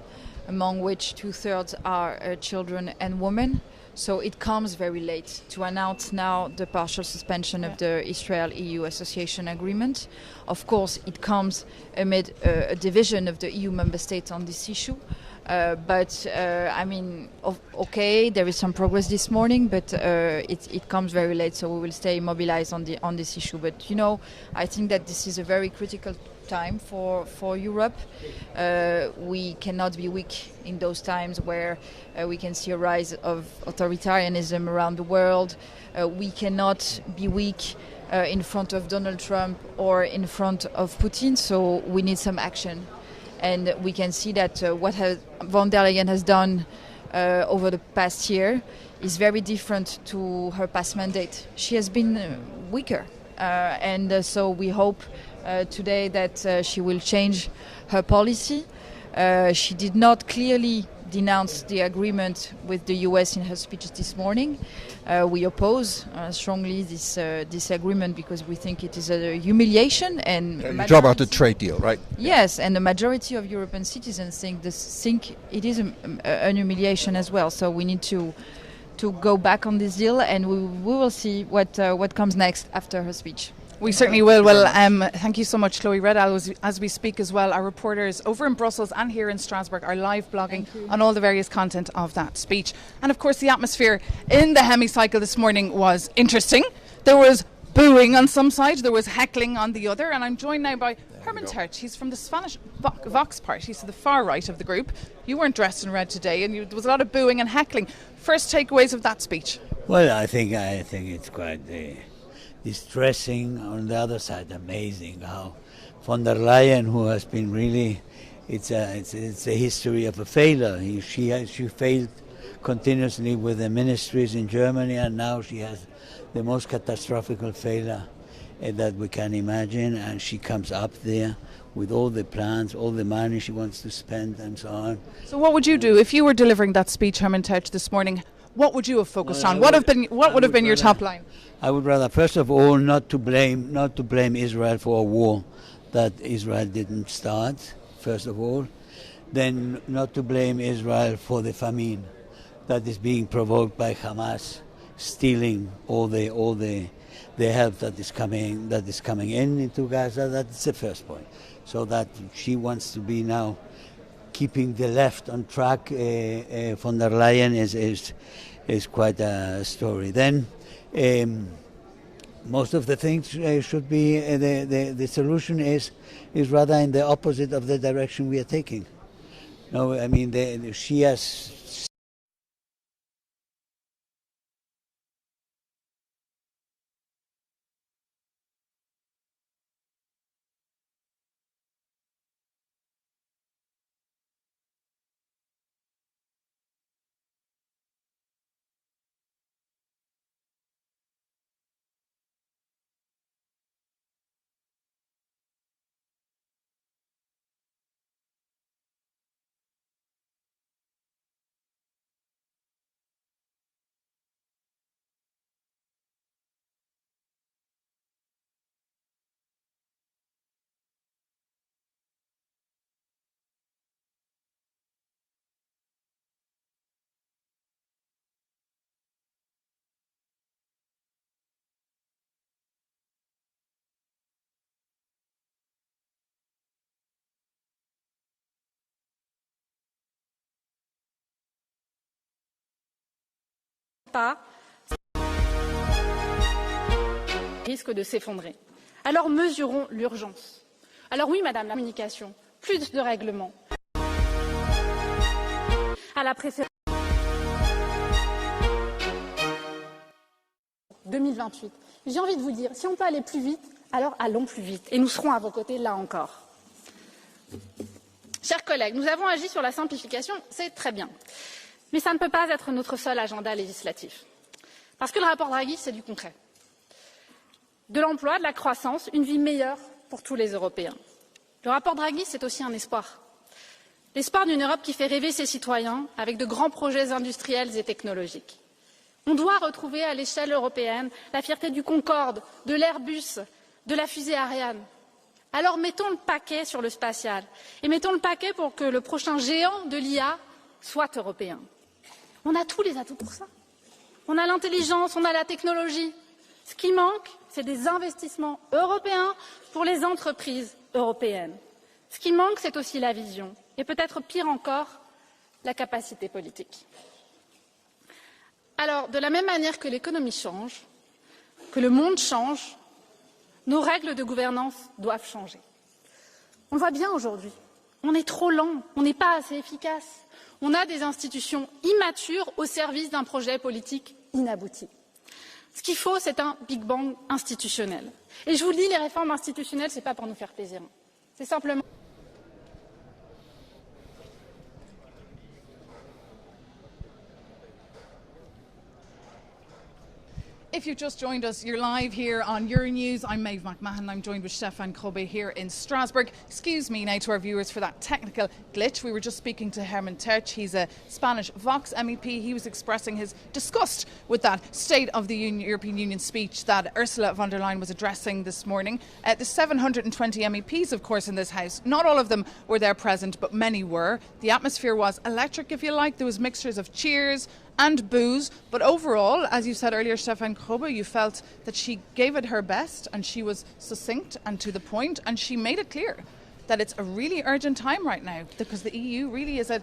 among which 2/3 are children and women. So it comes very late to announce now the partial suspension of the Israel-EU association agreement. Of course, it comes amid a division of the EU member states on this issue. There is some progress this morning, but it comes very late, so we will stay mobilized on this issue. But I think that this is a very critical time for Europe. We cannot be weak in those times where we can see a rise of authoritarianism around the world. We cannot be weak in front of Donald Trump or in front of Putin, so we need some action. And we can see that what von der Leyen has done over the past year is very different to her past mandate. She has been weaker, and so we hope today that she will change her policy. She did not clearly denounce the agreement with the US in her speech this morning. We oppose strongly this agreement because we think it is a humiliation. And you talk about the trade deal, right? Yes, and the majority of European citizens think it is an humiliation as well. So we need to go back on this deal, and we will see what comes next after her speech. We certainly will. Well, thank you so much, Chloe Redall. As we speak as well, our reporters over in Brussels and here in Strasbourg are live blogging on all the various content of that speech. And of course, the atmosphere in the hemicycle this morning was interesting. There was booing on some side, there was heckling on the other, and I'm joined now by Herman Tertsch. He's from the Spanish Vox party, so the far right of the group. You weren't dressed in red today, and there was a lot of booing and heckling. First takeaways of that speech? Well, I think it's quite distressing. On the other side, amazing how von der Leyen, who has been really, it's a history of a failure. She failed continuously with the ministries in Germany, and now she has the most catastrophic failure that we can imagine, and she comes up there with all the plans, all the money she wants to spend, and so on. So what would you do if you were delivering that speech, Herman Tertsch, this morning? What would you have focused on? What would have been your top line? I would rather, first of all, not to blame Israel for a war that Israel didn't start, first of all. Then not to blame Israel for the famine that is being provoked by Hamas, stealing all the help that is coming into Gaza. That's the first point. So that she wants to be now keeping the left on track. Von der Leyen is quite a story. Then most of the things should be the solution is rather in the opposite of the direction we are taking. No, I mean she has. Risque de s'effondrer. Alors mesurons l'urgence. Alors oui, Madame la communication, plus de règlements. À la préférence 2028. J'ai envie de vous dire, si on peut aller plus vite, alors allons plus vite. Et nous serons à vos côtés là encore. Chers collègues, nous avons agi sur la simplification, c'est très bien. Mais ça ne peut pas être notre seul agenda législatif. Parce que le rapport Draghi, c'est du concret. De l'emploi, de la croissance, une vie meilleure pour tous les Européens. Le rapport Draghi, c'est aussi un espoir. L'espoir d'une Europe qui fait rêver ses citoyens avec de grands projets industriels et technologiques. On doit retrouver à l'échelle européenne la fierté du Concorde, de l'Airbus, de la fusée Ariane. Alors mettons le paquet sur le spatial et mettons le paquet pour que le prochain géant de l'IA soit européen. On a tous les atouts pour ça. On a l'intelligence, on a la technologie. Ce qui manque, c'est des investissements européens pour les entreprises européennes. Ce qui manque, c'est aussi la vision et peut-être pire encore, la capacité politique. Alors, de la même manière que l'économie change, que le monde change, nos règles de gouvernance doivent changer. On le voit bien aujourd'hui. On est trop lent, on n'est pas assez efficace. On a des institutions immatures au service d'un projet politique inabouti. Ce qu'il faut, c'est un Big Bang institutionnel. Et je vous le dis, les réformes institutionnelles, ce n'est pas pour nous faire plaisir. C'est simplement... If you've just joined us, you're live here on Euronews. I'm Maeve McMahon. I'm joined with Stefan Kobe here in Strasbourg. Excuse me now to our viewers for that technical glitch. We were just speaking to Herman Tertsch. He's a Spanish Vox MEP. He was expressing his disgust with that State of the European Union speech that Ursula von der Leyen was addressing this morning. The 720 MEPs, of course, in this House. Not all of them were there present, but many were. The atmosphere was electric, if you like. There was mixtures of cheers and boos, but overall, as you said earlier, Stefan Kobe, you felt that she gave it her best and she was succinct and to the point, and she made it clear that it's a really urgent time right now because the EU really is at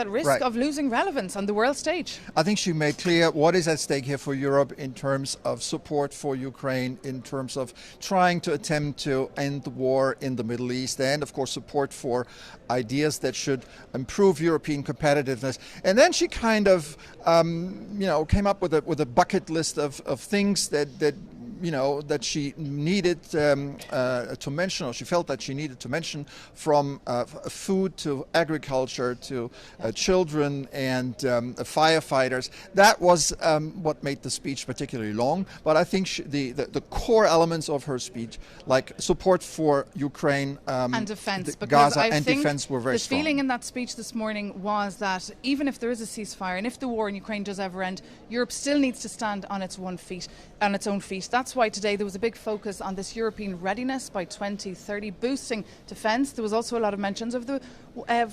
risk of losing relevance on the world stage. I think she made clear what is at stake here for Europe in terms of support for Ukraine, in terms of trying to attempt to end the war in the Middle East, and of course support for ideas that should improve European competitiveness. And then she kind of came up with a bucket list of things that she needed to mention, or she felt that she needed to mention, from food to agriculture to children and firefighters. That was what made the speech particularly long. But I think the core elements of her speech, like support for Ukraine and defence, Gaza and defence, were very strong. The feeling in that speech this morning was that even if there is a ceasefire and if the war in Ukraine does ever end, Europe still needs to stand on its own feet. That's why today there was a big focus on this European readiness by 2030, boosting defence. There was also a lot of mentions of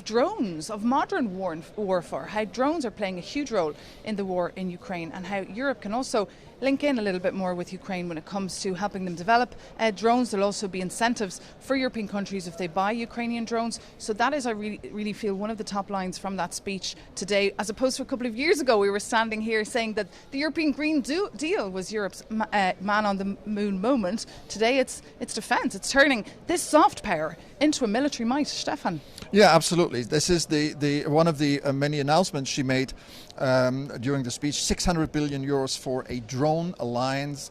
drones, of modern warfare, how drones are playing a huge role in the war in Ukraine, and how Europe can also link in a little bit more with Ukraine when it comes to helping them develop drones. There'll also be incentives for European countries if they buy Ukrainian drones. So that is, I really feel, one of the top lines from that speech today, as opposed to a couple of years ago we were standing here saying that the European Green Deal was Europe's man on the moon moment. Today it's defence. It's turning this soft power into a military might. Stefan. Yeah, absolutely. This is the one of the many announcements she made during the speech. 600 billion euros for a drone alliance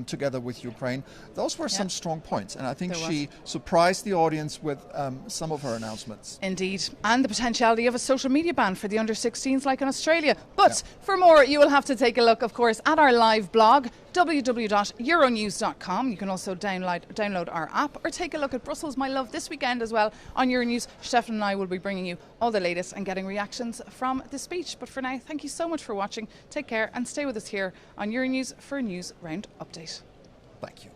together with Ukraine. Those were some strong points, and I think she surprised the audience with some of her announcements. Indeed, and the potentiality of a social media ban for the under-16s like in Australia. But for more, you will have to take a look, of course, at our live blog, www.euronews.com. You can also download our app or take a look at Brussels, my love, this weekend as well on Euronews. Stefan and I will be bringing you all the latest and getting reactions from the speech. But for now, thank you so much for watching. Take care and stay with us here on Euronews for a news round update. Thank you.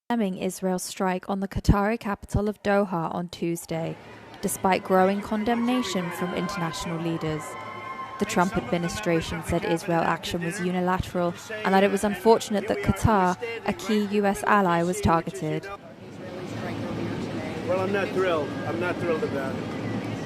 Condemning Israel's strike on the Qatari capital of Doha on Tuesday, despite growing condemnation from international leaders. The Trump administration said Israel's action was unilateral and that it was unfortunate that Qatar, a key US ally, was targeted. Well, I'm not thrilled. I'm not thrilled about it.